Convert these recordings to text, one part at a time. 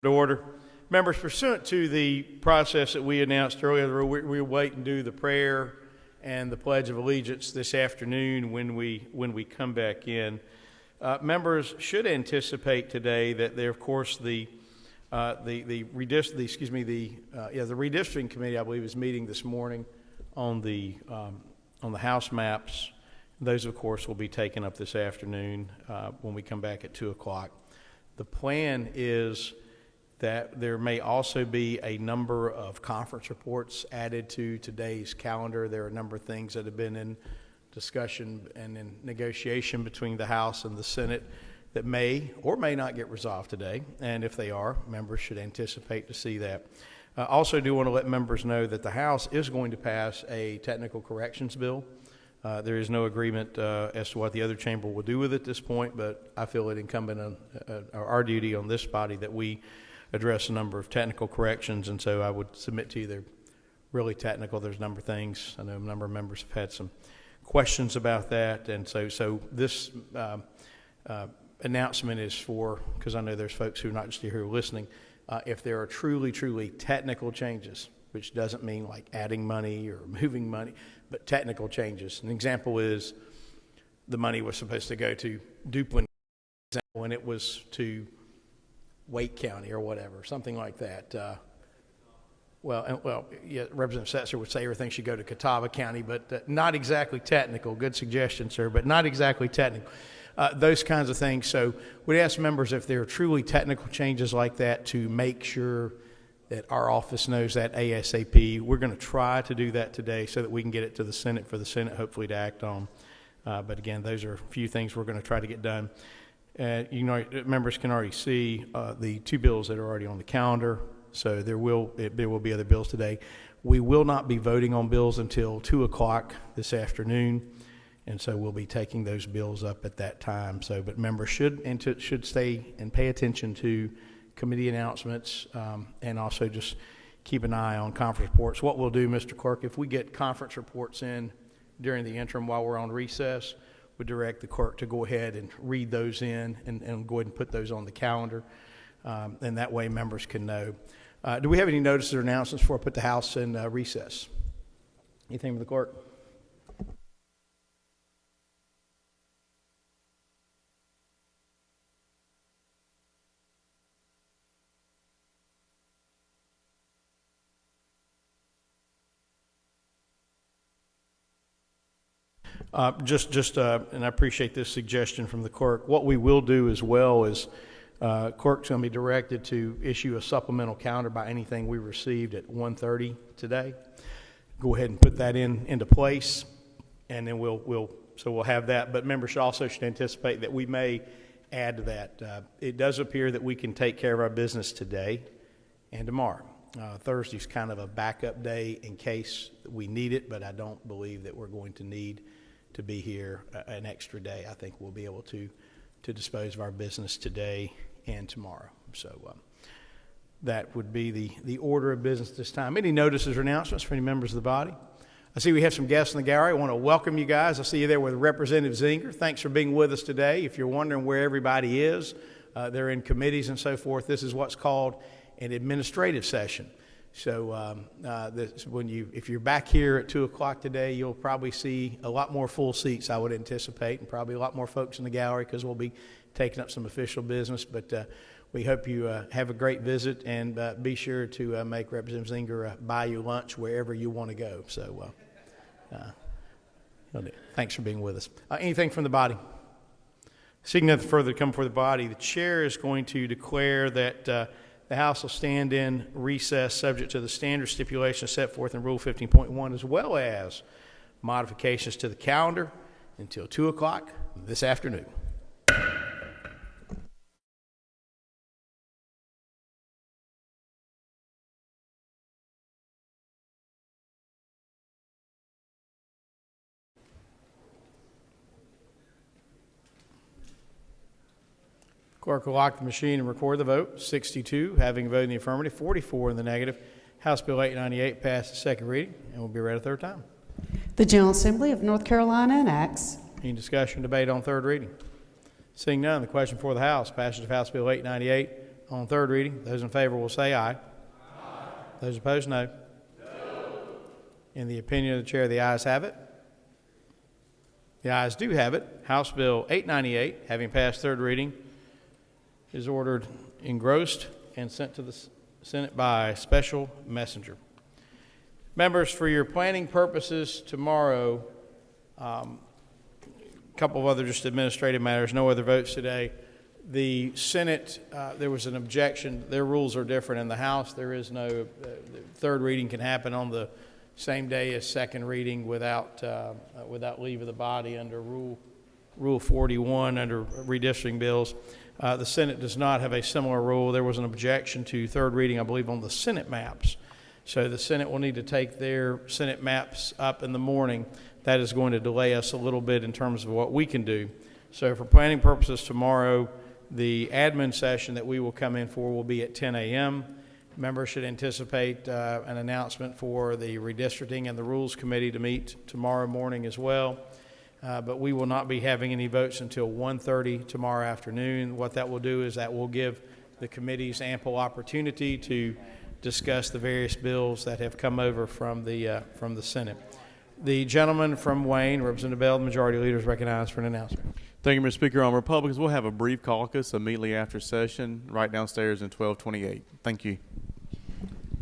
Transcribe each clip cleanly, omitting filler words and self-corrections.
Order. Members, pursuant to the process that we announced earlier, we'll wait and do the prayer and the Pledge of Allegiance this afternoon when we come back in. Members should anticipate today that there, of course, the redistricting committee, I believe, is meeting this morning on the House maps. Those, of course, will be taken up this afternoon when we come back at 2 o'clock. The plan is that there may also be a number of conference reports added to today's calendar. There are a number of things that have been in discussion and in negotiation between the House and the Senate that may or may not get resolved today. And if they are, members should anticipate to see that. I also do want to let members know that the House is going to pass a technical corrections bill. There is no agreement as to what the other chamber will do with it at this point, but I feel it incumbent on our duty on this body that we address a number of technical corrections, and so I would submit to you they're really technical. There's a number of things. I know a number of members have had some questions about that, and so this announcement is for, because I know there's folks who are not just here listening, if there are truly technical changes, which doesn't mean like adding money or moving money, but technical changes. An example is the money was supposed to go to Duplin, and it was to Wake County or whatever, something like that. Yeah, Representative Setzer would say everything should go to Catawba County, but not exactly technical. Good suggestion, sir, but not exactly technical. Those kinds of things. So we'd ask members if there are truly technical changes like that to make sure that our office knows that ASAP. We're going to try to do that today so that we can get it to the Senate for the Senate hopefully to act on. But again, those are a few things we're going to try to get done. Members can already see the two bills that are already on the calendar, so there will be other bills today. We will not be voting on bills until 2 o'clock this afternoon, and so we'll be taking those bills up at that time. So, but members should stay and pay attention to committee announcements, and also just keep an eye on conference reports. What we'll do, Mr. Clerk, if we get conference reports in during the interim while we're on recess, would direct the clerk to go ahead and read those in and go ahead and put those on the calendar, and that way members can know. Do we have any notices or announcements before I put the House in recess? Anything from the clerk? And I appreciate this suggestion from the clerk. What we will do as well is clerk's going to be directed to issue a supplemental calendar by anything we received at 1:30 today. Go ahead and put that into place, and then we'll have that. But members also should anticipate that we may add to that. It does appear that we can take care of our business today and tomorrow. Thursday's kind of a backup day in case we need it, but I don't believe that we're going to need to be here an extra day. I think we'll be able to dispose of our business today and tomorrow. So that would be the order of business this time. Any notices or announcements for any members of the body? I see we have some guests in the gallery. I want to welcome you guys. I see you there with Representative Zinger. Thanks for being with us today. If you're wondering where everybody is, they're in committees and so forth. This is what's called an administrative session. So if you're back here at 2 o'clock today, you'll probably see a lot more full seats, I would anticipate, and probably a lot more folks in the gallery because we'll be taking up some official business. But we hope you have a great visit, and be sure to make Representative Zinger buy you lunch wherever you want to go. So thanks for being with us. Anything from the body? Seeing nothing further to come before the body, the chair is going to declare that the House will stand in recess subject to the standard stipulations set forth in Rule 15.1, as well as modifications to the calendar until 2 o'clock this afternoon. Clerk will lock the machine and record the vote. 62 having voted in the affirmative, 44 in the negative. House Bill 898 passed the second reading and will be read a third time. The General Assembly of North Carolina enacts. Any discussion, debate on third reading? Seeing none, the question before the House, passage of House Bill 898 on third reading? Those in favor will say aye. Those opposed, no. In the opinion of the chair, the ayes have it. The ayes do have it. House Bill 898, having passed third reading, is ordered engrossed and sent to the Senate by special messenger. Members, for your planning purposes tomorrow, a couple of other just administrative matters, no other votes today. The Senate, there was an objection. Their rules are different. In the House, there is no, third reading can happen on the same day as second reading without leave of the body under Rule 41 under redistricting bills. The Senate does not have a similar rule. There was an objection to third reading, I believe, on the Senate maps. So the Senate will need to take their Senate maps up in the morning. That is going to delay us a little bit in terms of what we can do. So for planning purposes tomorrow, the admin session that we will come in for will be at 10 a.m. Members should anticipate an announcement for the redistricting and the Rules Committee to meet tomorrow morning as well. But we will not be having any votes until 1:30 tomorrow afternoon. What that will do is that will give the committees ample opportunity to discuss the various bills that have come over from the Senate. The gentleman from Wayne, Representative Bell, the Majority Leader, is recognized for an announcement. Thank you, Mr. Speaker. On Republicans, we'll have a brief caucus immediately after session, right downstairs in 1228. Thank you.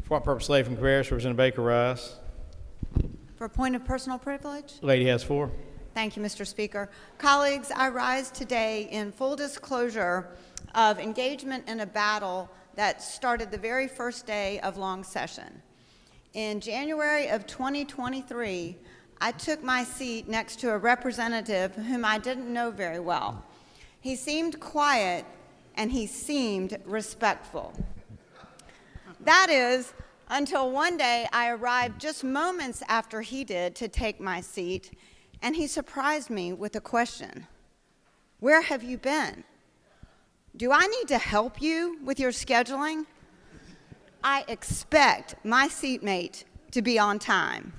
For what purpose, lady from Cabarrus, Representative Baker Rice. For a point of personal privilege? Lady has floor. Thank you, Mr. Speaker. Colleagues, I rise today in full disclosure of engagement in a battle that started the very first day of long session. In January of 2023, I took my seat next to a representative whom I didn't know very well. He seemed quiet and he seemed respectful. That is, until one day I arrived just moments after he did to take my seat, and he surprised me with a question. Where have you been? Do I need to help you with your scheduling? I expect my seatmate to be on time.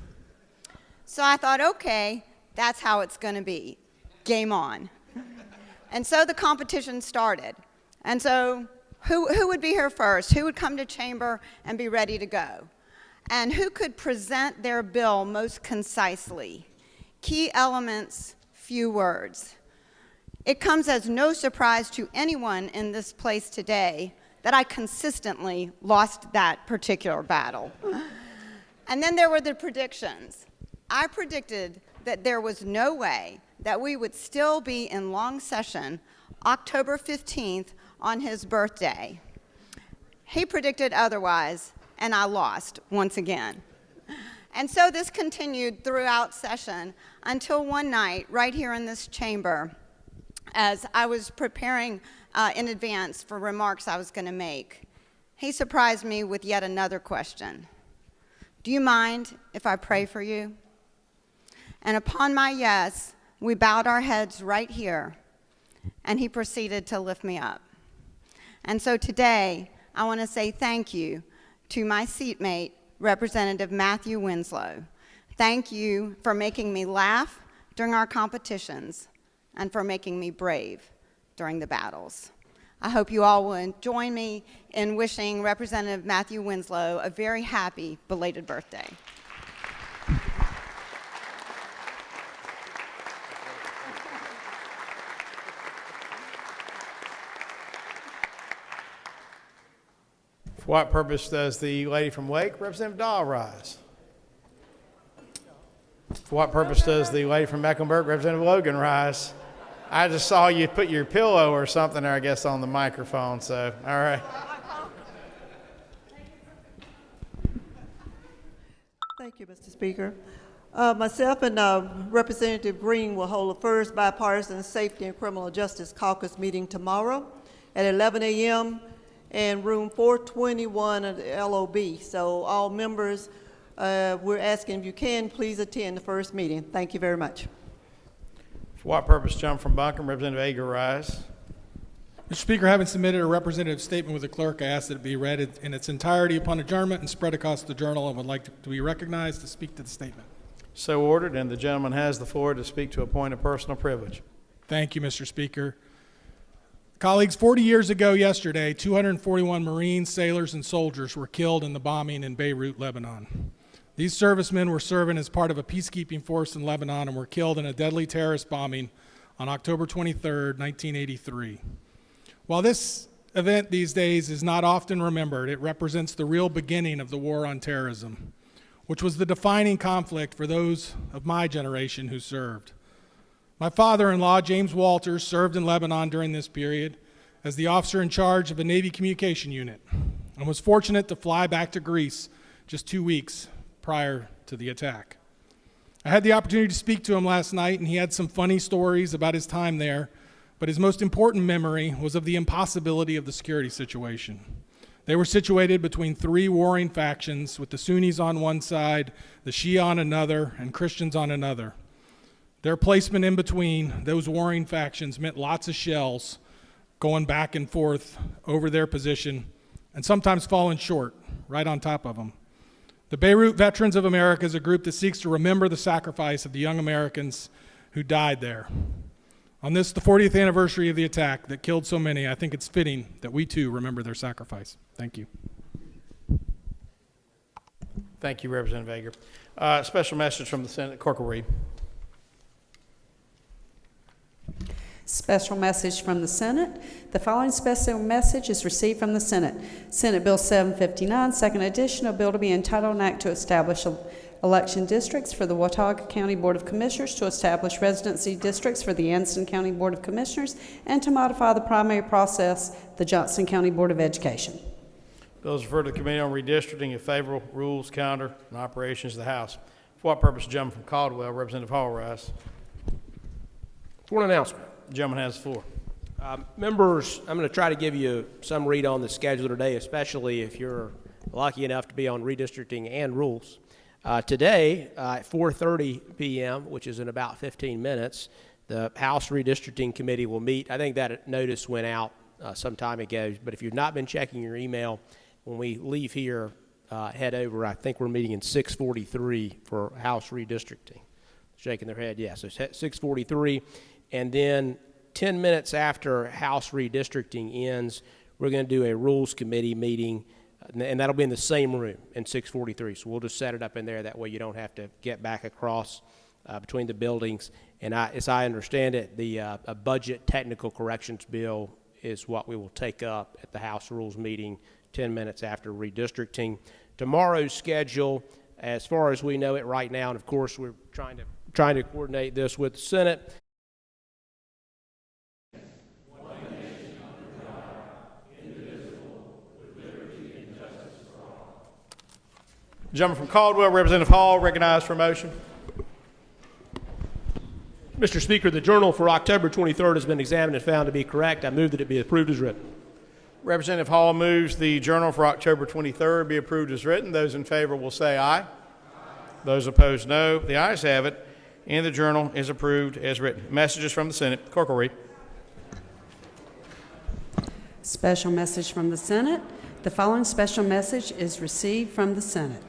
So I thought, okay, that's how it's going to be. Game on. And so the competition started. And so who would be here first? Who would come to chamber and be ready to go? And who could present their bill most concisely? Key elements, few words. It comes as no surprise to anyone in this place today that I consistently lost that particular battle. And then there were the predictions. I predicted that there was no way that we would still be in long session October 15th on his birthday. He predicted otherwise, and I lost once again. And so this continued throughout session until one night, right here in this chamber, as I was preparing in advance for remarks I was going to make, he surprised me with yet another question. Do you mind if I pray for you? And upon my yes, we bowed our heads right here, and he proceeded to lift me up. And so today, I want to say thank you to my seatmate, Representative Matthew Winslow. Thank you for making me laugh during our competitions and for making me brave during the battles. I hope you all will join me in wishing Representative Matthew Winslow a very happy belated birthday. For what purpose does the lady from Wake, Representative Dahl, rise? For what purpose does the lady from Mecklenburg, Representative Logan, rise? I just saw you put your pillow or something there, I guess, on the microphone, so, all right. Thank you, Mr. Speaker. Myself and Representative Green will hold the first bipartisan safety and criminal justice caucus meeting tomorrow at 11 a.m. in room 421 of the LOB. So all members, we're asking if you can, please attend the first meeting. Thank you very much. For what purpose, jump from Buncombe, Representative Ager, rise. Mr. Speaker, having submitted a representative statement with the clerk, I ask that it be read in its entirety upon adjournment and spread across the journal, and would like to be recognized to speak to the statement. So ordered, and the gentleman has the floor to speak to a point of personal privilege. Thank you, Mr. Speaker. Colleagues, 40 years ago yesterday, 241 Marines, sailors, and soldiers were killed in the bombing in Beirut, Lebanon. These servicemen were serving as part of a peacekeeping force in Lebanon and were killed in a deadly terrorist bombing on October 23, 1983. While this event these days is not often remembered, it represents the real beginning of the war on terrorism, which was the defining conflict for those of my generation who served. My father-in-law, James Walters, served in Lebanon during this period as the officer in charge of a Navy communication unit and was fortunate to fly back to Greece just 2 weeks prior to the attack. I had the opportunity to speak to him last night, and he had some funny stories about his time there, but his most important memory was of the impossibility of the security situation. They were situated between 3 warring factions, with the Sunnis on one side, the Shia on another, and Christians on another. Their placement in between those warring factions meant lots of shells going back and forth over their position, and sometimes falling short, right on top of them. The Beirut Veterans of America is a group that seeks to remember the sacrifice of the young Americans who died there. On this, the 40th anniversary of the attack that killed so many, I think it's fitting that we too remember their sacrifice. Thank you. Thank you, Representative Ager. Special message from the Senate. Clerk will read. Special message from the Senate. The following special message is received from the Senate. Senate Bill 759, second edition, a bill to be entitled an act to establish election districts for the Watauga County Board of Commissioners, to establish residency districts for the Anston County Board of Commissioners, and to modify the primary process, the Johnson County Board of Education. Bill is referred to the Committee on Redistricting. If favorable, rules, calendar, and operations of the House. For what purpose? Gentleman from Caldwell, Representative Hall, rise. For an announcement. The gentleman has the floor. Members, I'm going to try to give you some read on the schedule today, especially if you're lucky enough to be on redistricting and rules. Today, at 4:30 p.m., which is in about 15 minutes, the House Redistricting Committee will meet. I think that notice went out some time ago, but if you've not been checking your email, when we leave here, head over. I think we're meeting in 643 for House Redistricting. Shaking their head, yes. Yeah, so 643. And then 10 minutes after House Redistricting ends, we're going to do a Rules Committee meeting, and that'll be in the same room in 643. So we'll just set it up in there. That way you don't have to get back across between the buildings. And as I understand it, a budget technical corrections bill is what we will take up at the House Rules meeting 10 minutes after redistricting. Tomorrow's schedule, as far as we know it right now, and of course we're trying to coordinate this with the Senate. Gentleman from Caldwell, Representative Hall, recognized for a motion. Mr. Speaker, the journal for October 23rd has been examined and found to be correct. I move that it be approved as written. Representative Hall moves the journal for October 23rd be approved as written. Those in favor will say aye. Aye. Those opposed, no. The ayes have it, and the journal is approved as written. Messages from the Senate. Clerk will read. Special message from the Senate. The following special message is received from the Senate.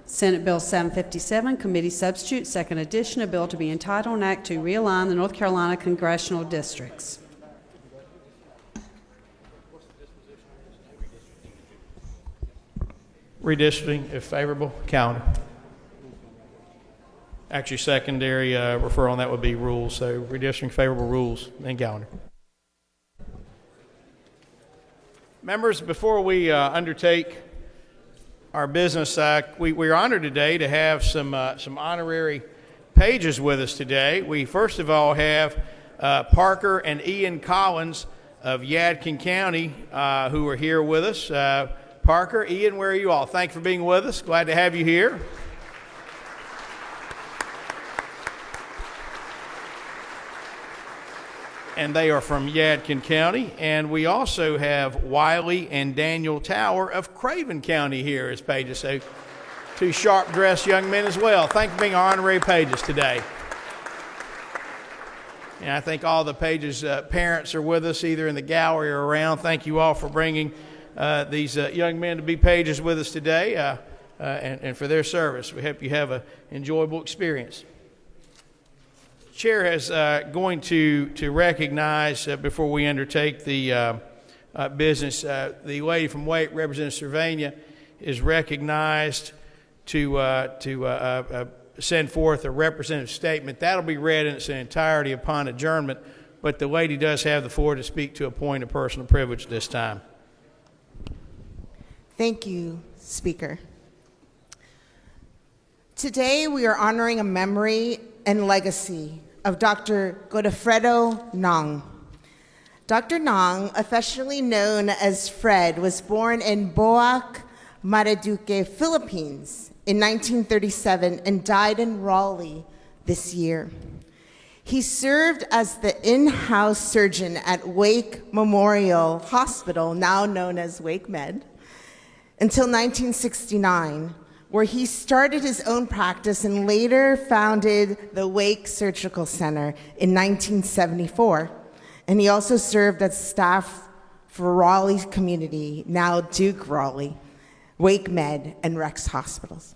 Senate Bill 757, Committee Substitute, second edition, a bill to be entitled an act to realign the North Carolina congressional districts. Redistricting, if favorable, calendar. Actually, secondary referral on that would be rules. So redistricting, favorable, rules, and calendar. Members, before we undertake our business, we're honored today to have some honorary pages with us today. We first of all have Parker and Ian Collins of Yadkin County who are here with us. Parker, Ian, where are you all? Thank you for being with us. Glad to have you here. And they are from Yadkin County. And we also have Wiley and Daniel Tower of Craven County here as pages. So 2 sharp-dressed young men as well. Thank you for being our honorary pages today. And I think all the pages' parents are with us, either in the gallery or around. Thank you all for bringing these young men to be pages with us today and for their service. We hope you have an enjoyable experience. Chair is going to recognize, before we undertake the business, the lady from Wake, Representative Cervania, is recognized to send forth a representative statement. That'll be read in its entirety upon adjournment, but the lady does have the floor to speak to a point of personal privilege this time. Thank you, Speaker. Today, we are honoring a memory and legacy of Dr. Godofredo Nong. Dr. Nong, affectionately known as Fred, was born in Boac, Marinduque, Philippines in 1937 and died in Raleigh this year. He served as the in-house surgeon at Wake Memorial Hospital, now known as Wake Med, until 1969, where he started his own practice and later founded the Wake Surgical Center in 1974. And he also served as staff for Raleigh Community, now Duke Raleigh, Wake Med, and Rex Hospitals.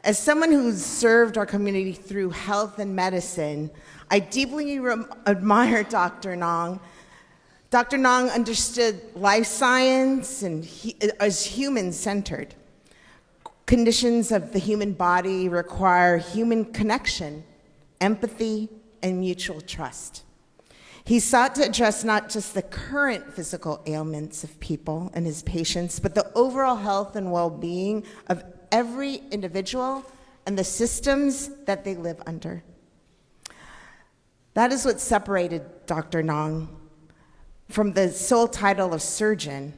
As someone who's served our community through health and medicine, I deeply admire Dr. Nong. Dr. Nong understood life science and as human-centered. Conditions of the human body require human connection, empathy, and mutual trust. He sought to address not just the current physical ailments of people and his patients, but the overall health and well-being of every individual and the systems that they live under. That is what separated Dr. Nong from the sole title of surgeon.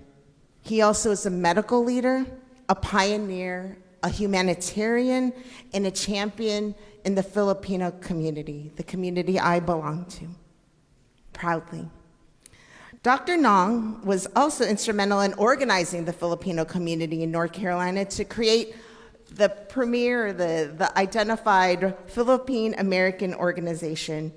He also is a medical leader, a pioneer, a humanitarian, and a champion in the Filipino community, the community I belong to, proudly. Dr. Nong was also instrumental in organizing the Filipino community in North Carolina to create the premier, the identified Philippine American organization,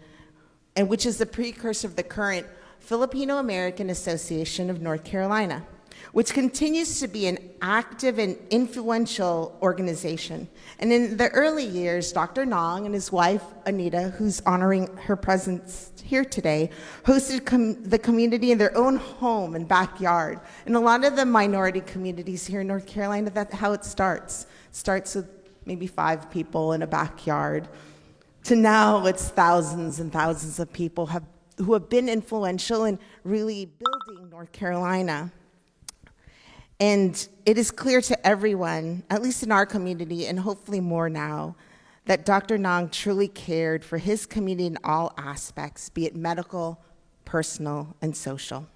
and which is the precursor of the current Filipino American Association of North Carolina, which continues to be an active and influential organization. And in the early years, Dr. Nong and his wife, Anita, who's honoring her presence here today, hosted the community in their own home and backyard. In a lot of the minority communities here in North Carolina, that's how it starts. It starts with maybe 5 people in a backyard, to now it's thousands and thousands of people who have been influential in really building North Carolina. And it is clear to everyone, at least in our community, and hopefully more now, that Dr. Nong truly cared for his community in all aspects, be it medical, personal, and social.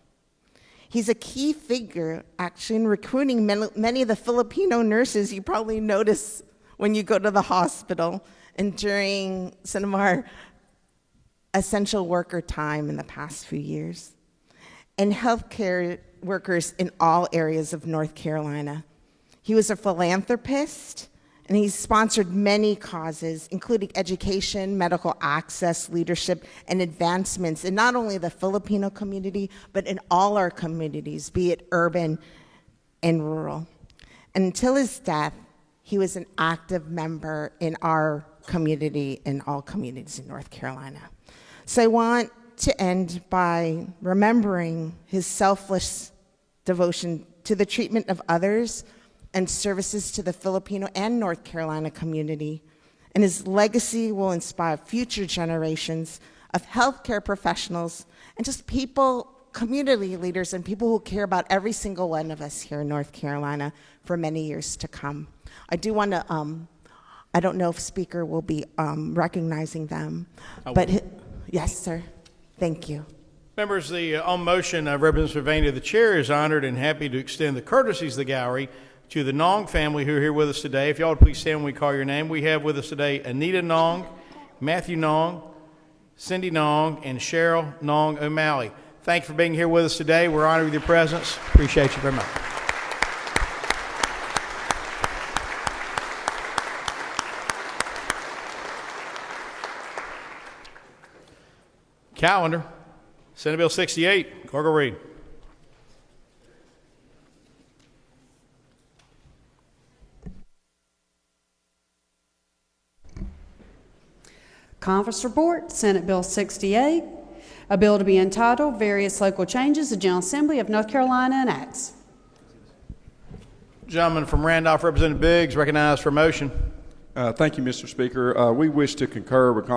He's a key figure, actually, in recruiting many of the Filipino nurses you probably notice when you go to the hospital and during some of our essential worker time in the past few years, and healthcare workers in all areas of North Carolina. He was a philanthropist, and he sponsored many causes, including education, medical access, leadership, and advancements in not only the Filipino community, but in all our communities, be it urban and rural. And until his death, he was an active member in our community and all communities in North Carolina. So I want to end by remembering his selfless devotion to the treatment of others and services to the Filipino and North Carolina community. And his legacy will inspire future generations of healthcare professionals and just people, community leaders, and people who care about every single one of us here in North Carolina for many years to come. I do want to, I don't know if Speaker will be recognizing them, but yes, sir. Thank you. Members, on motion of Representative Cervania, the chair is honored and happy to extend the courtesies of the gallery to the Nong family who are here with us today. If y'all would please stand when we call your name. We have with us today Anita Nong, Matthew Nong, Cindy Nong, and Cheryl Nong O'Malley. Thank you for being here with us today. We're honored with your presence. Appreciate you very much. Calendar. Senate Bill 68. Clerk will read. Conference report, Senate Bill 68, a bill to be entitled Various Local Changes the General Assembly of North Carolina enacts. Gentleman from Randolph, Representative Biggs, recognized for motion. Thank you, Mr. Speaker. We wish to concur with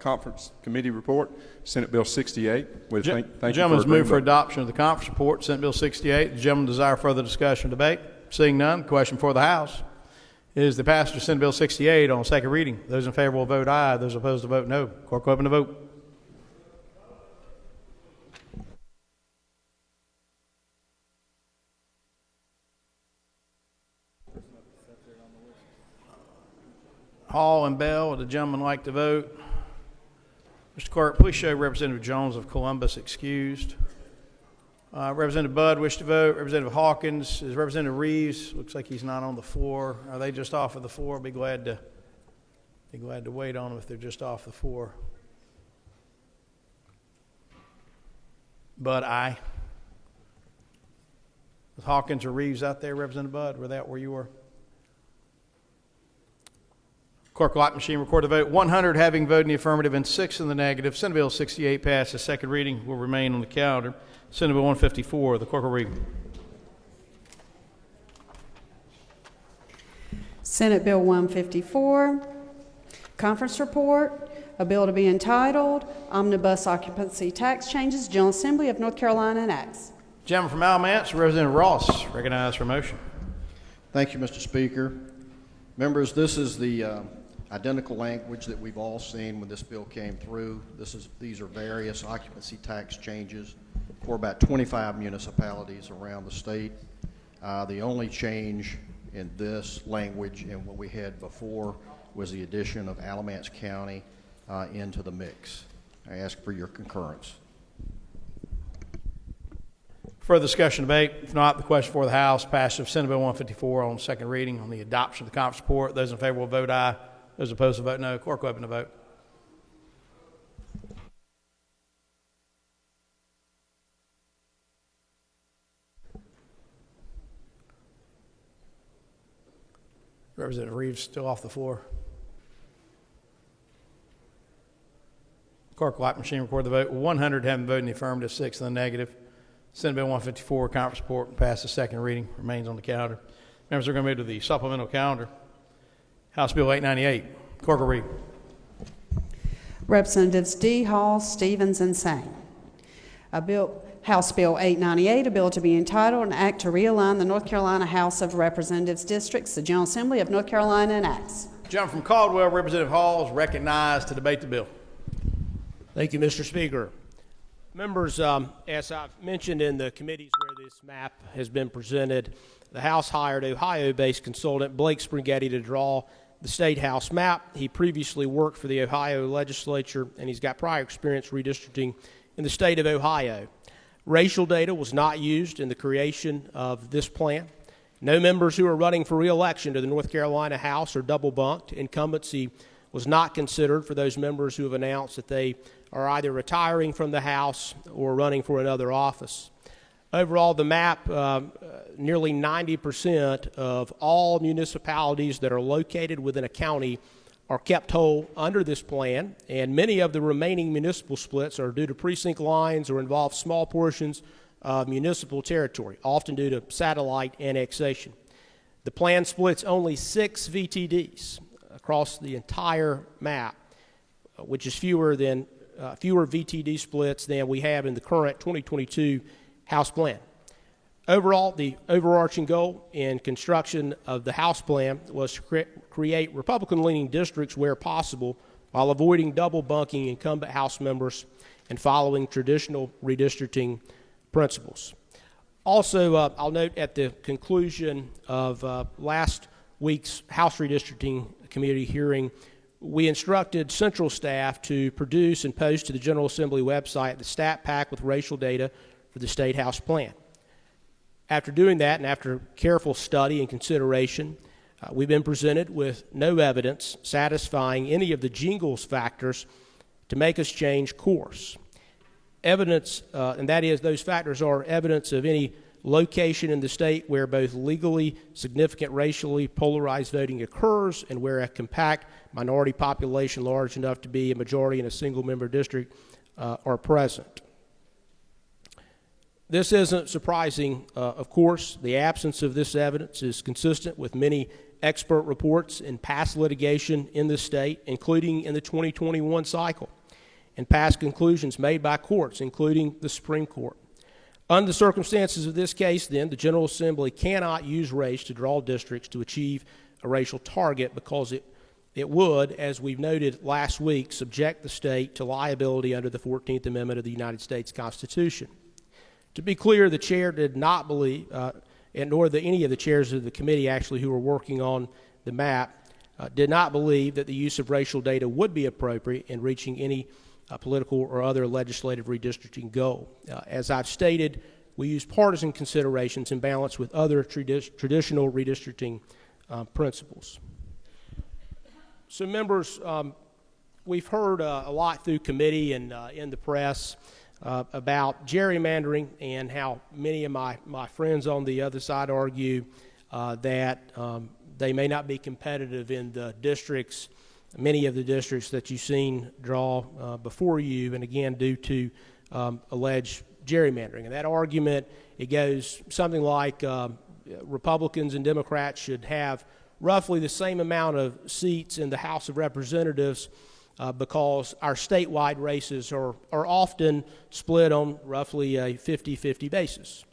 conference committee report, Senate Bill 68. Thank you. The gentleman's moved for adoption of the conference report, Senate Bill 68. The gentleman desire further discussion or debate. Seeing none, the question for the House is the passage of Senate Bill 68 on second reading. Those in favor will vote aye. Those opposed will vote no. Clerk will open the vote. Hall and Bell, would the gentleman like to vote? Mr. Clerk, please show Representative Jones of Columbus excused. Representative Budd wish to vote. Representative Hawkins. Is Representative Reeves? Looks like he's not on the floor. Are they just off of the floor? Be glad to wait on them if they're just off the floor. Budd, aye. Was Hawkins or Reeves out there, Representative Budd? Were that where you were? Clerk lock machine record the vote. 100 having voted in the affirmative and 6 in the negative. Senate Bill 68 passes. Second reading will remain on the calendar. Senate Bill 154. The clerk will read. Senate Bill 154, conference report, a bill to be entitled Omnibus Occupancy Tax Changes General Assembly of North Carolina enacts. Gentleman from Alamance, Representative Ross, recognized for motion. Thank you, Mr. Speaker. Members, this is the identical language that we've all seen when this bill came through. These are various occupancy tax changes for about 25 municipalities around the state. The only change in this language and what we had before was the addition of Alamance County into the mix. I ask for your concurrence. Further discussion, debate? If not, the question for the House, passage of Senate Bill 154 on second reading on the adoption of the conference report. Those in favor will vote aye. Those opposed will vote no. Clerk will open the vote. Representative Reeves still off the floor. Clerk lock machine record the vote. 100 having voted in the affirmative, 6 in the negative. Senate Bill 154, conference report, passes second reading, remains on the calendar. Members are going to move to the supplemental calendar. House Bill 898. Clerk will read. Representatives D. Hall, Stevens, and Sang. House Bill 898, a bill to be entitled An Act to Realign the North Carolina House of Representatives Districts, the General Assembly of North Carolina enacts. Gentleman from Caldwell, Representative Hall, is recognized to debate the bill. Thank you, Mr. Speaker. Members, as I've mentioned in the committees where this map has been presented, the House hired Ohio-based consultant Blake Springhetti to draw the State House map. He previously worked for the Ohio legislature, and he's got prior experience redistricting in the state of Ohio. Racial data was not used in the creation of this plan. No members who are running for re-election to the North Carolina House are double-bunked. Incumbency was not considered for those members who have announced that they are either retiring from the House or running for another office. Overall, the map, nearly 90% of all municipalities that are located within a county are kept whole under this plan, and many of the remaining municipal splits are due to precinct lines or involve small portions of municipal territory, often due to satellite annexation. The plan splits only 6 VTDs across the entire map, which is fewer VTD splits than we have in the current 2022 House plan. Overall, the overarching goal in construction of the House plan was to create Republican-leaning districts where possible while avoiding double bunking incumbent House members and following traditional redistricting principles. Also, I'll note at the conclusion of last week's House redistricting committee hearing, we instructed central staff to produce and post to the General Assembly website the stat pack with racial data for the State House plan. After doing that and after careful study and consideration, we've been presented with no evidence satisfying any of the jingles factors to make us change course. Evidence, and that is those factors are evidence of any location in the state where both legally significant racially polarized voting occurs and where a compact minority population large enough to be a majority in a single-member district are present. This isn't surprising, of course. The absence of this evidence is consistent with many expert reports and past litigation in the state, including in the 2021 cycle, and past conclusions made by courts, including the Supreme Court. Under the circumstances of this case, then, the General Assembly cannot use race to draw districts to achieve a racial target because it would, as we've noted last week, subject the state to liability under the 14th Amendment of the United States Constitution. To be clear, the chair did not believe, and nor any of the chairs of the committee actually who were working on the map, did not believe that the use of racial data would be appropriate in reaching any political or other legislative redistricting goal. As I've stated, we use partisan considerations in balance with other traditional redistricting principles. So members, we've heard a lot through committee and in the press about gerrymandering and how many of my friends on the other side argue that they may not be competitive in the districts, many of the districts that you've seen draw before you, and again due to alleged gerrymandering. And that argument, it goes something like Republicans and Democrats should have roughly the same amount of seats in the House of Representatives because our statewide races are often split on roughly a 50-50 basis.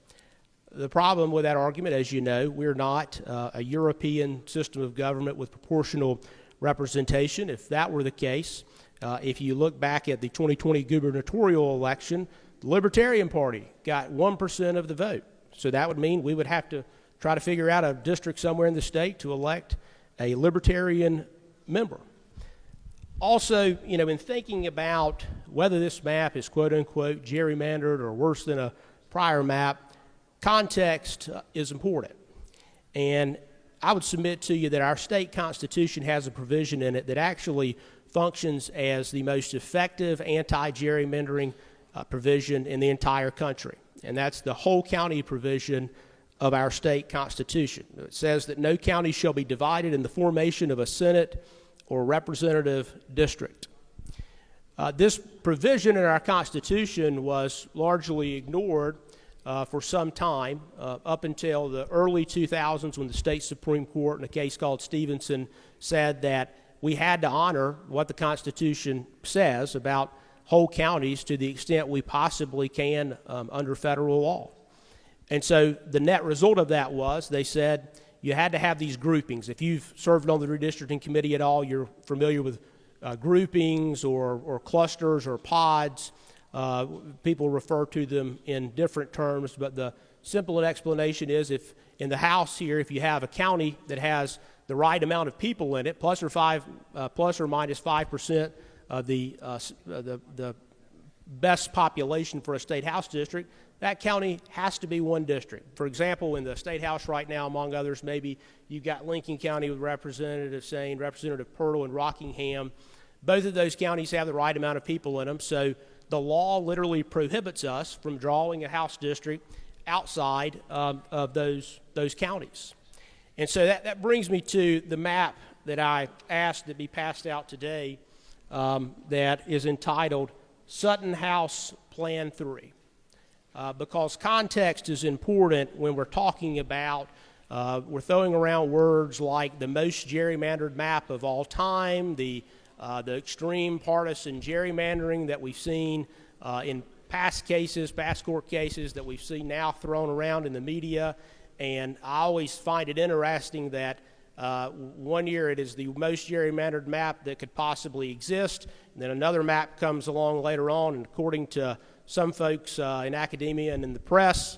The problem with that argument, as you know, we're not a European system of government with proportional representation. If that were the case, if you look back at the 2020 gubernatorial election, the Libertarian Party got 1% of the vote. So that would mean we would have to try to figure out a district somewhere in the state to elect a Libertarian member. Also, you know, in thinking about whether this map is quote-unquote gerrymandered or worse than a prior map, context is important. And I would submit to you that our state constitution has a provision in it that actually functions as the most effective anti-gerrymandering provision in the entire country. And that's the whole county provision of our state constitution. It says that no county shall be divided in the formation of a Senate or representative district. This provision in our Constitution was largely ignored for some time, up until the early 2000s when the state Supreme Court in a case called Stevenson said that we had to honor what the Constitution says about whole counties to the extent we possibly can under federal law. And so the net result of that was they said you had to have these groupings. If you've served on the redistricting committee at all, you're familiar with groupings or clusters or pods. People refer to them in different terms, but the simple explanation is if in the House here, if you have a county that has the right amount of people in it, plus or minus 5% of the best population for a state House district, that county has to be one district. For example, in the state House right now, among others, maybe you've got Lincoln County with Representative Sane, Representative Pirtle, and Rockingham. Both of those counties have the right amount of people in them, so the law literally prohibits us from drawing a House district outside of those counties. And so that brings me to the map that I asked to be passed out today that is entitled Sutton House Plan 3. Because context is important when we're talking about, we're throwing around words like the most gerrymandered map of all time, the extreme partisan gerrymandering that we've seen in past cases, past court cases that we've seen now thrown around in the media. And I always find it interesting that one year it is the most gerrymandered map that could possibly exist, and then another map comes along later on, and according to some folks in academia and in the press,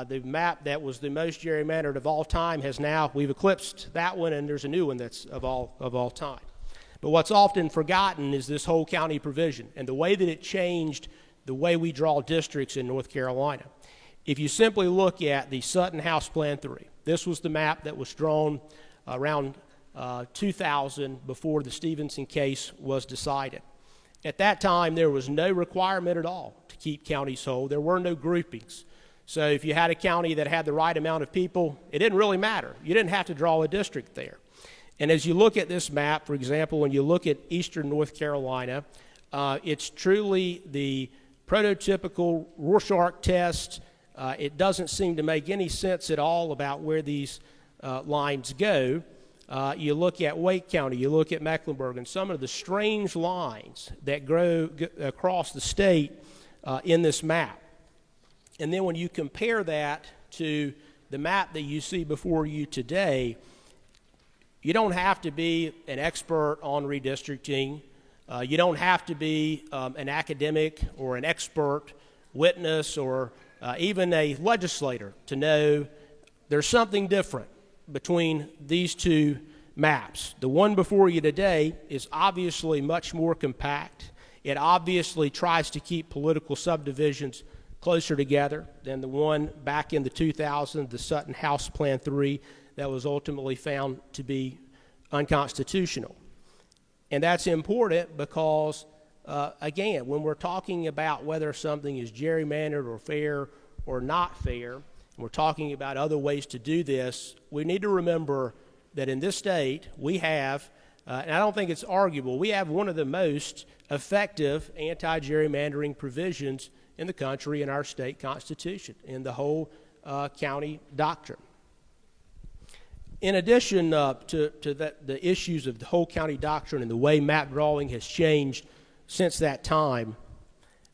the map that was the most gerrymandered of all time has now, we've eclipsed that one, and there's a new one that's of all time. But what's often forgotten is this whole county provision and the way that it changed the way we draw districts in North Carolina. If you simply look at the Sutton House Plan 3, this was the map that was drawn around 2000 before the Stevenson case was decided. At that time, there was no requirement at all to keep counties whole. There were no groupings. So if you had a county that had the right amount of people, it didn't really matter. You didn't have to draw a district there. And as you look at this map, for example, when you look at eastern North Carolina, it's truly the prototypical Rorschach test. It doesn't seem to make any sense at all about where these lines go. You look at Wake County, you look at Mecklenburg, and some of the strange lines that grow across the state in this map. And then when you compare that to the map that you see before you today, you don't have to be an expert on redistricting. You don't have to be an academic or an expert witness or even a legislator to know there's something different between these two maps. The one before you today is obviously much more compact. It obviously tries to keep political subdivisions closer together than the one back in the 2000s, the Sutton House Plan 3, that was ultimately found to be unconstitutional. And that's important because, again, when we're talking about whether something is gerrymandered or fair or not fair, and we're talking about other ways to do this, we need to remember that in this state we have, and I don't think it's arguable, we have one of the most effective anti-gerrymandering provisions in the country in our state constitution, in the whole county doctrine. In addition to the issues of the whole county doctrine and the way map drawing has changed since that time,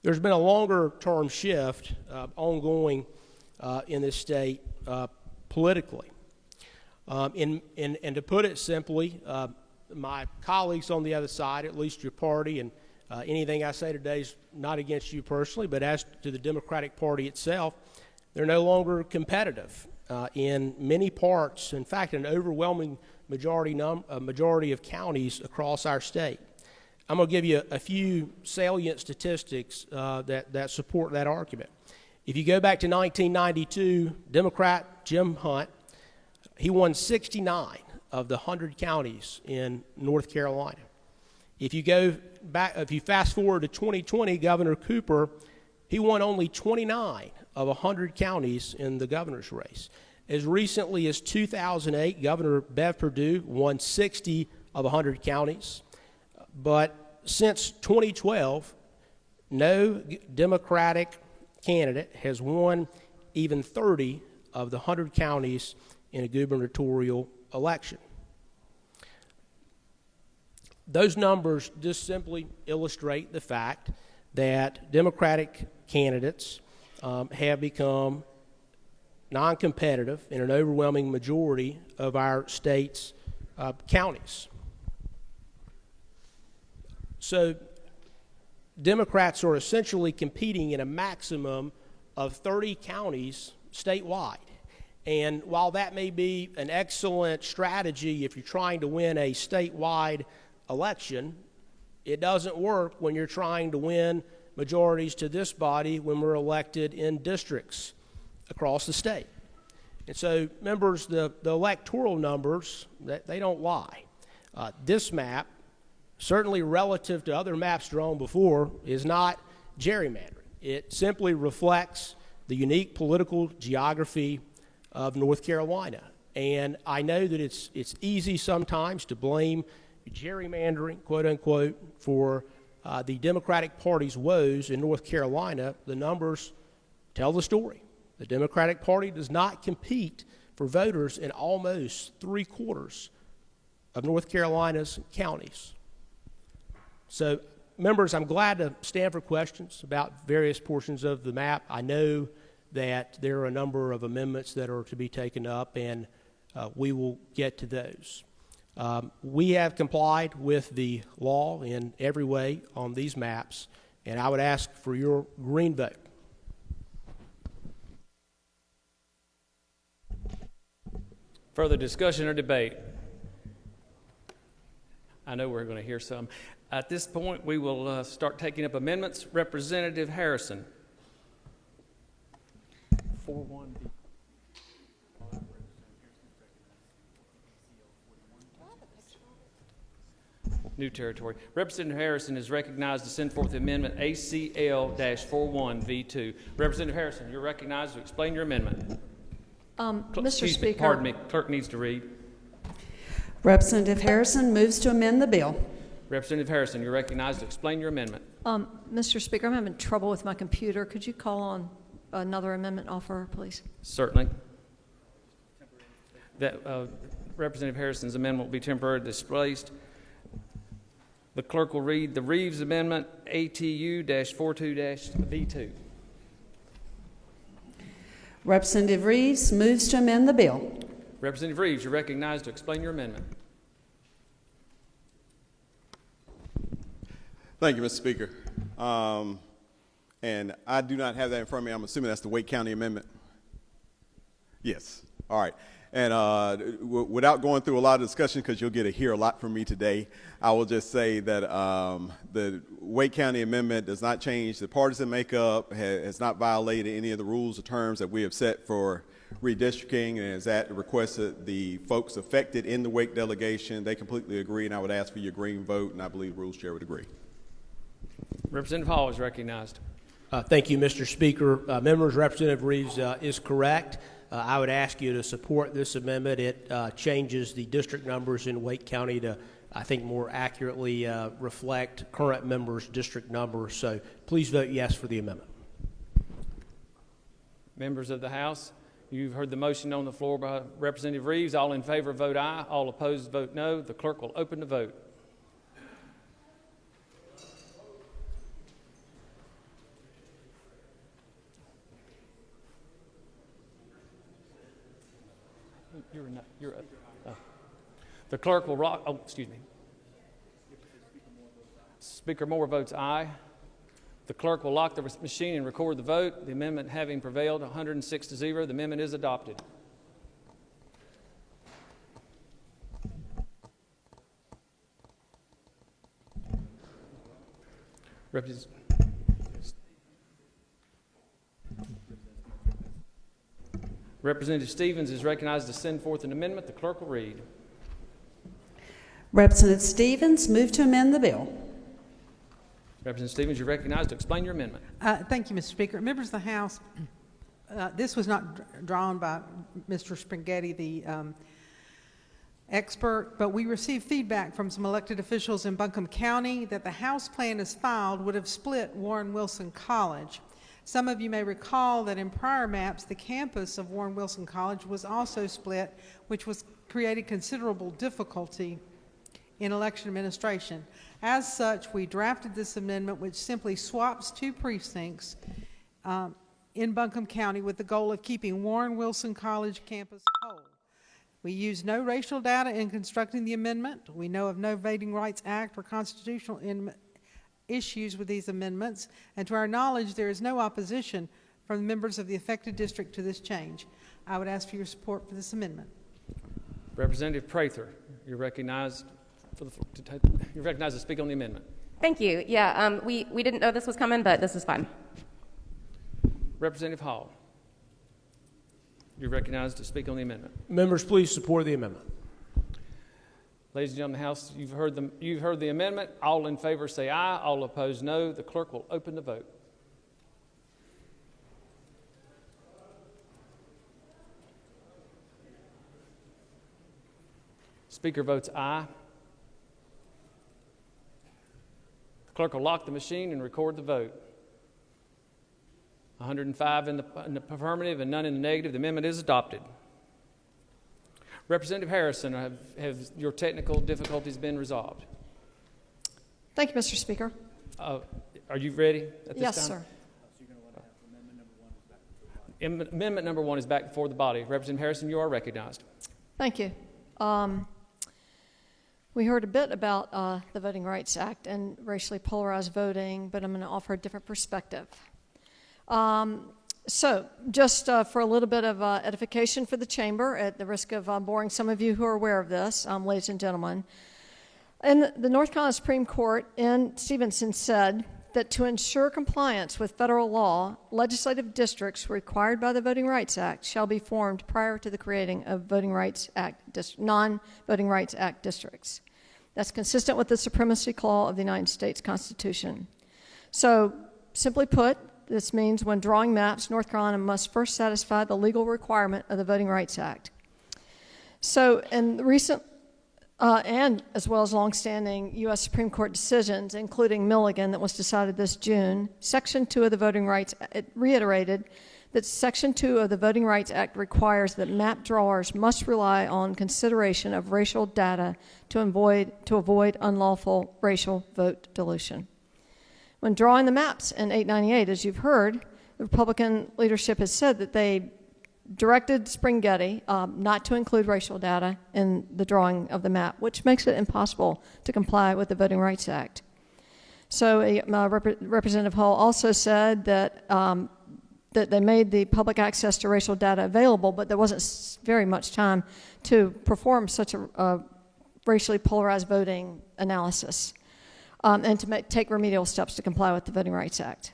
there's been a longer-term shift ongoing in this state politically. And to put it simply, my colleagues on the other side, at least your party, and anything I say today is not against you personally, but as to the Democratic Party itself, they're no longer competitive in many parts, in fact, an overwhelming majority of counties across our state. I'm going to give you a few salient statistics that support that argument. If you go back to 1992, Democrat Jim Hunt, he won 69 of the 100 counties in North Carolina. If you go back, if you fast forward to 2020, Governor Cooper, he won only 29 of 100 counties in the governor's race. As recently as 2008, Governor Bev Perdue won 60 of 100 counties. But since 2012, no Democratic candidate has won even 30 of the 100 counties in a gubernatorial election. Those numbers just simply illustrate the fact that Democratic candidates have become non-competitive in an overwhelming majority of our state's counties. So Democrats are essentially competing in a maximum of 30 counties statewide. And while that may be an excellent strategy if you're trying to win a statewide election, it doesn't work when you're trying to win majorities to this body when we're elected in districts across the state. And so, members, the electoral numbers, they don't lie. This map, certainly relative to other maps drawn before, is not gerrymandering. It simply reflects the unique political geography of North Carolina. And I know that it's easy sometimes to blame gerrymandering, quote unquote, for the Democratic Party's woes in North Carolina. The numbers tell the story. The Democratic Party does not compete for voters in almost 3/4 of North Carolina's counties. So, members, I'm glad to stand for questions about various portions of the map. I know that there are a number of amendments that are to be taken up, and we will get to those. We have complied with the law in every way on these maps, and I would ask for your green vote. Further discussion or debate? I know we're going to hear some. At this point, we will start taking up amendments. Representative Harrison. 4-1B. new territory. Representative Harrison is recognized to send forth Amendment ACL-41V2. Representative Harrison, you're recognized to explain your amendment. Mr. Excuse me, Speaker. pardon me. Clerk needs to read. Representative Harrison moves to amend the bill. Representative Harrison, you're recognized to explain your amendment. Mr. Speaker, I'm having trouble with my computer. Could you call on another amendment offer, please? Certainly. That Representative Harrison's amendment will be temporarily displaced. The clerk will read the Reeves Amendment ATU-42-V2. Representative Reeves moves to amend the bill. Representative Reeves, you're recognized to explain your amendment. Thank you, Mr. Speaker. And I do not have that in front of me. I'm assuming that's the Wake County Amendment. Yes. All right. And without going through a lot of discussion, because you'll get to hear a lot from me today, I will just say that the Wake County Amendment does not change the partisan makeup, has not violated any of the rules or terms that we have set for redistricting, and is at the request of the folks affected in the Wake delegation. They completely agree, and I would ask for your green vote, and I believe Rules Chair would agree. Representative Hall is recognized. Thank you, Mr. Speaker. Members, Representative Reeves is correct. I would ask you to support this amendment. It changes the district numbers in Wake County to, I think, more accurately reflect current members' district numbers. So please vote yes for the amendment. Members of the House, you've heard the motion on the floor by Representative Reeves. All in favor vote aye. All opposed vote no. The clerk will open the vote. The clerk will rock. Oh, excuse me. Speaker Moore votes aye. The clerk will lock the machine and record the vote. The amendment having prevailed 106 to 0, the amendment is adopted. Representative Stevens is recognized to send forth an amendment. The clerk will read. Representative Stevens move to amend the bill. Representative Stevens, you're recognized to explain your amendment. Thank you, Mr. Speaker. Members of the House, this was not drawn by Mr. Spaghetti, the expert, but we received feedback from some elected officials in Buncombe County that the House plan as filed would have split Warren Wilson College. Some of you may recall that in prior maps, the campus of Warren Wilson College was also split, which created considerable difficulty in election administration. As such, we drafted this amendment, which simply swaps two precincts in Buncombe County with the goal of keeping Warren Wilson College campus whole. We used no racial data in constructing the amendment. We know of no Voting Rights Act or constitutional issues with these amendments, and to our knowledge, there is no opposition from the members of the affected district to this change. I would ask for your support for this amendment. Representative Prather, you're recognized to speak on the amendment. Thank you. Yeah, we didn't know this was coming, but this is fun. Representative Hall, you're recognized to speak on the amendment. Members, please support the amendment. Ladies and gentlemen of the House, you've heard the amendment. All in favor say aye. All opposed no. The clerk will open the vote. Speaker votes aye. The clerk will lock the machine and record the vote. 105 in the affirmative and none in the negative. The amendment is adopted. Representative Harrison, have your technical difficulties been resolved? Thank you, Mr. Speaker. Are you ready at this yes, time? Sir. Amendment number 1 is back before the body. Representative Harrison, you are recognized. Thank you. We heard a bit about the Voting Rights Act and racially polarized voting, but I'm going to offer a different perspective. So just for a little bit of edification for the chamber, at the risk of boring some of you who are aware of this, ladies and gentlemen, and the North Carolina Supreme Court in Stevenson said that to ensure compliance with federal law, legislative districts required by the Voting Rights Act shall be formed prior to the creating of non-Voting Rights Act districts. That's consistent with the Supremacy Clause of the United States Constitution. So, simply put, this means when drawing maps, North Carolina must first satisfy the legal requirement of the Voting Rights Act. So, in the recent and as well as longstanding U.S. Supreme Court decisions, including Milligan that was decided this June, Section 2 of the Voting Rights, it reiterated that Section 2 of the Voting Rights Act requires that map drawers must rely on consideration of racial data to avoid unlawful racial vote dilution. When drawing the maps in 898, as you've heard, the Republican leadership has said that they directed Springhetti not to include racial data in the drawing of the map, which makes it impossible to comply with the Voting Rights Act. So Representative Hull also said that that they made the public access to racial data available, but there wasn't very much time to perform such a racially polarized voting analysis and to take remedial steps to comply with the Voting Rights Act.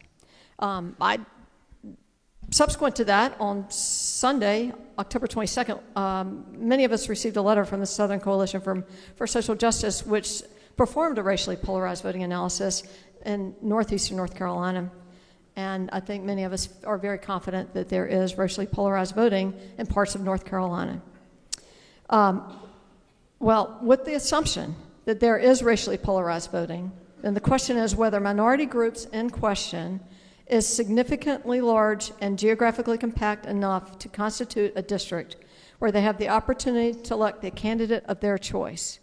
Subsequent to that, on Sunday, October 22nd, many of us received a letter from the Southern Coalition for Social Justice, which performed a racially polarized voting analysis in northeastern North Carolina. And I think many of us are very confident that there is racially polarized voting in parts of North Carolina. Well, with the assumption that there is racially polarized voting, then the question is whether minority groups in question is significantly large and geographically compact enough to constitute a district where they have the opportunity to elect the candidate of their choice.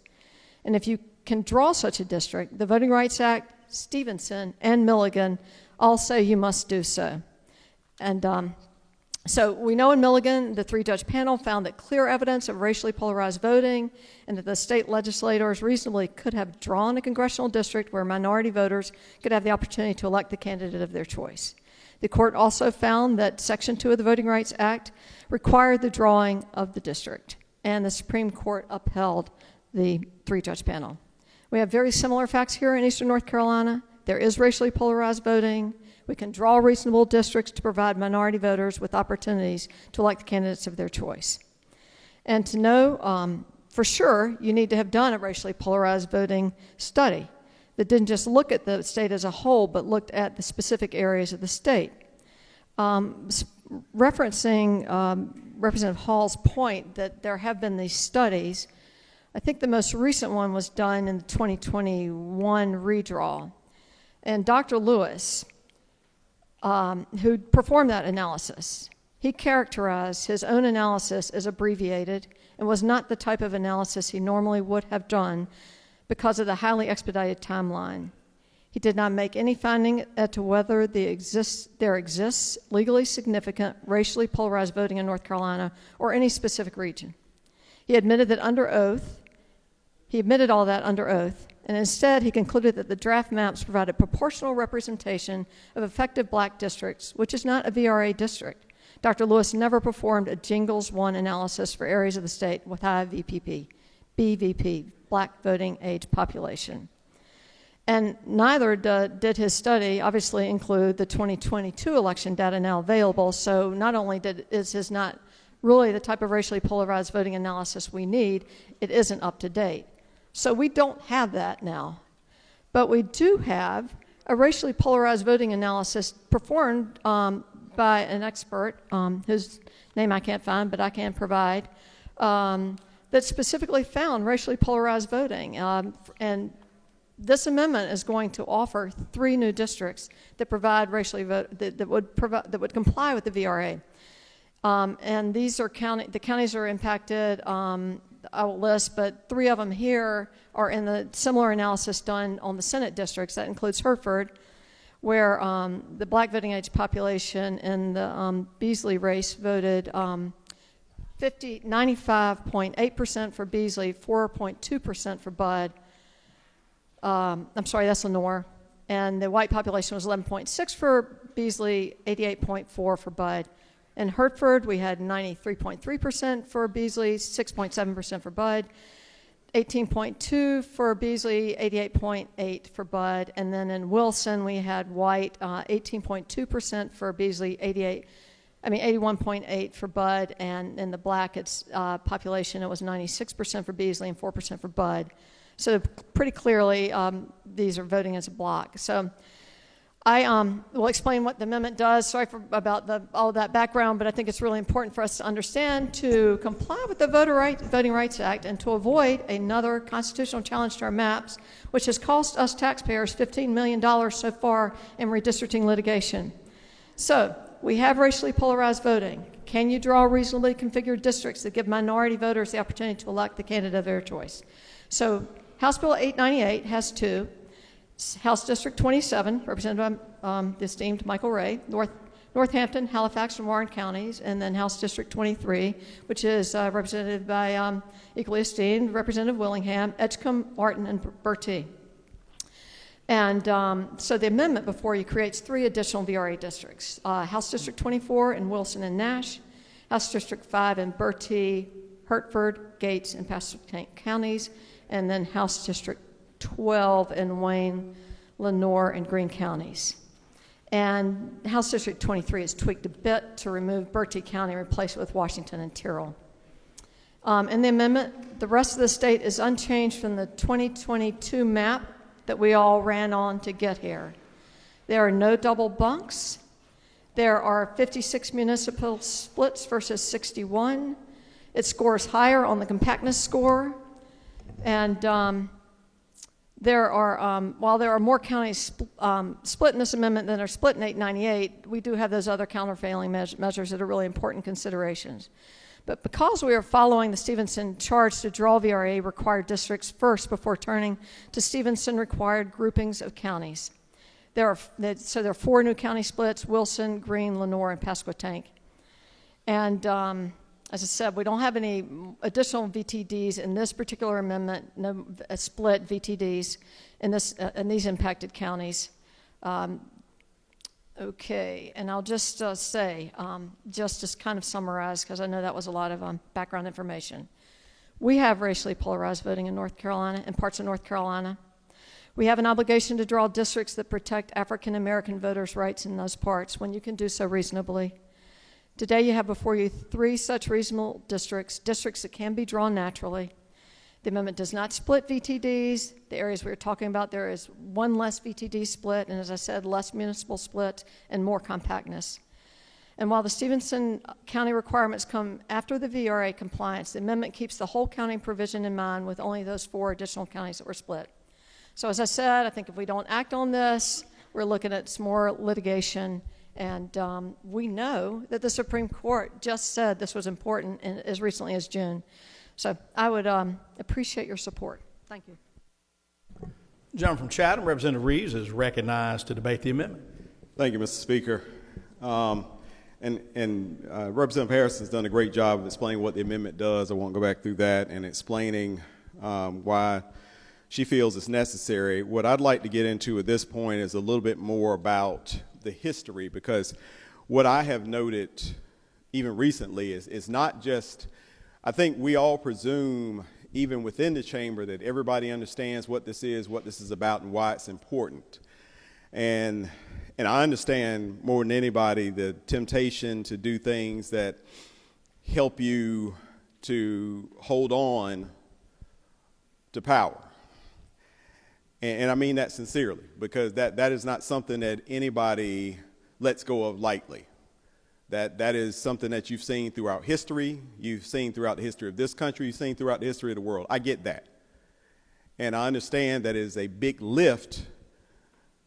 And if you can draw such a district, the Voting Rights Act, Stevenson, and Milligan all say you must do so. And so we know in Milligan, the three-judge panel found that clear evidence of racially polarized voting and that the state legislators reasonably could have drawn a congressional district where minority voters could have the opportunity to elect the candidate of their choice. The court also found that Section 2 of the Voting Rights Act required the drawing of the district, and the Supreme Court upheld the three-judge panel. We have very similar facts here in eastern North Carolina. There is racially polarized voting. We can draw reasonable districts to provide minority voters with opportunities to elect the candidates of their choice. And to know for sure, you need to have done a racially polarized voting study that didn't just look at the state as a whole, but looked at the specific areas of the state. Referencing Representative Hall's point that there have been these studies, I think the most recent one was done in the 2021 redraw. And Dr. Lewis, who performed that analysis, he characterized his own analysis as abbreviated and was not the type of analysis he normally would have done because of the highly expedited timeline. He did not make any finding as to whether there exists legally significant racially polarized voting in North Carolina or any specific region. He admitted all that under oath, and instead he concluded that the draft maps provided proportional representation of effective black districts, which is not a VRA district. Dr. Lewis never performed a Jingles 1 analysis for areas of the state with high BVP, black voting age population. And neither did his study obviously include the 2022 election data now available, so not only is his not really the type of racially polarized voting analysis we need, it isn't up to date. So we don't have that now. But we do have a racially polarized voting analysis performed by an expert, whose name I can't find, but I can provide, that specifically found racially polarized voting. And this amendment is going to offer 3 new districts that provide that would comply with the VRA. And these are the counties are impacted. I will list, but 3 of them here are in the similar analysis done on the Senate districts. That includes Hereford, where the black voting age population in the Beasley race voted 95.8% for Beasley, 4.2% for Budd. I'm sorry, that's Lenore. And the white population was 11.6 for Beasley, 88.4 for Budd. In Hertford, we had 93.3% for Beasley, 6.7% for Budd, 18.2 for Beasley, 88.8 for Budd, and then in Wilson, we had white, 18.2% for Beasley, 81.8 for Budd, and in the black population, it was 96% for Beasley and 4% for Budd. So pretty clearly, these are voting as a block. So I will explain what the amendment does. Sorry about all that background, but I think it's really important for us to understand to comply with the Voting Rights Act and to avoid another constitutional challenge to our maps, which has cost us taxpayers $15 million so far in redistricting litigation. So we have racially polarized voting. Can you draw reasonably configured districts that give minority voters the opportunity to elect the candidate of their choice? So House Bill 898 has two. House District 27, represented by the esteemed Michael Ray, Northampton, Halifax, and Warren counties, and then House District 23, which is represented by equally esteemed Representative Willingham, Edgecombe, Martin, and Bertie. And so the amendment before you creates 3 additional VRA districts: House District 24 in Wilson and Nash, House District 5 in Bertie, Hertford, Gates, and Pasquotank counties, and then House District 12 in Wayne, Lenoir, and Greene counties. And House District 23 is tweaked a bit to remove Bertie County and replace it with Washington and Tyrrell. In the amendment, the rest of the state is unchanged from the 2022 map that we all ran on to get here. There are no double bunks. There are 56 municipal splits versus 61. It scores higher on the compactness score. And there are, while there are more counties split in this amendment than are split in 898, we do have those other countervailing measures that are really important considerations. But because we are following the Stevenson charge to draw VRA required districts first before turning to Stevenson required groupings of counties, there are 4 new county splits: Wilson, Greene, Lenoir, and Pasquotank. And as I said, we don't have any additional VTDs in this particular amendment, no split VTDs in these impacted counties. Okay, and I'll just say, just to kind of summarize, because I know that was a lot of background information. We have racially polarized voting in North Carolina and parts of North Carolina. We have an obligation to draw districts that protect African American voters' rights in those parts when you can do so reasonably. Today you have before you 3 such reasonable districts that can be drawn naturally. The amendment does not split VTDs. The areas we were talking about, there is 1 less VTD split, and as I said, less municipal split and more compactness. And while the Stevenson County requirements come after the VRA compliance, the amendment keeps the whole county provision in mind with only those 4 additional counties that were split. So as I said, I think if we don't act on this, we're looking at some more litigation. And we know that the Supreme Court just said this was important as recently as June. So I would appreciate your support. Thank you. Gentleman from Chatham, Representative Reeves, is recognized to debate the amendment. Thank you, Mr. Speaker. Representative Harris has done a great job of explaining what the amendment does. I won't go back through that and explaining why she feels it's necessary. What I'd like to get into at this point is a little bit more about the history, because what I have noted even recently is not just, I think we all presume even within the chamber that everybody understands what this is about, and why it's important. And I understand more than anybody the temptation to do things that help you to hold on to power. And I mean that sincerely, because that is not something that anybody lets go of lightly. That is something that you've seen throughout history, you've seen throughout the history of this country, you've seen throughout the history of the world. I get that. And I understand that it is a big lift,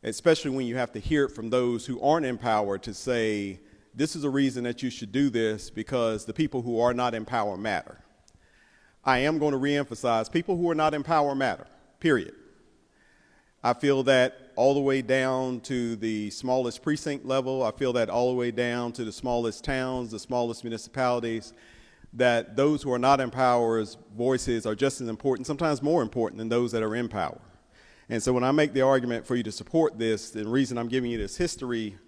especially when you have to hear it from those who aren't in power, to say, this is a reason that you should do this because the people who are not in power matter. I am going to reemphasize, people who are not in power matter, period. I feel that all the way down to the smallest precinct level. I feel that all the way down to the smallest towns, the smallest municipalities, that those who are not in power's voices are just as important, sometimes more important than those that are in power. And so when I make the argument for you to support this, the reason I'm giving you this history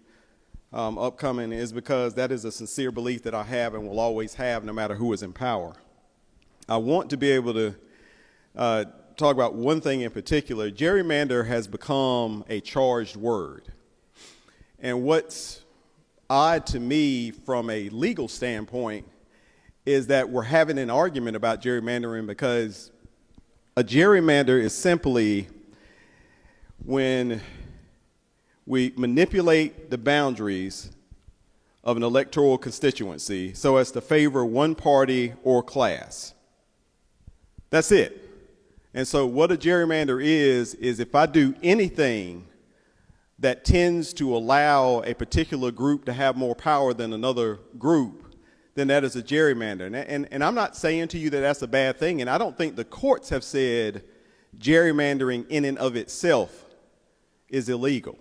upcoming is because that is a sincere belief that I have and will always have no matter who is in power. I want to be able to talk about one thing in particular. Gerrymander has become a charged word. And what's odd to me from a legal standpoint is that we're having an argument about gerrymandering because A gerrymander is simply when we manipulate the boundaries of an electoral constituency so as to favor one party or class. That's it. And so what a gerrymander is if I do anything that tends to allow a particular group to have more power than another group, then that is a gerrymander. And I'm not saying to you that that's a bad thing, and I don't think the courts have said gerrymandering in and of itself is illegal.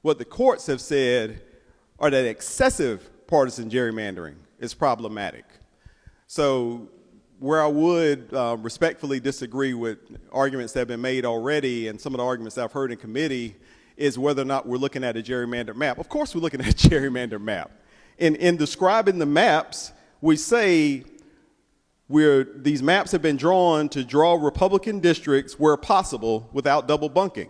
What the courts have said are that excessive partisan gerrymandering is problematic. So where I would respectfully disagree with arguments that have been made already and some of the arguments that I've heard in committee is whether or not we're looking at a gerrymandered map. Of course we're looking at a gerrymandered map. In describing the maps, we say these maps have been drawn to draw Republican districts where possible without double bunking.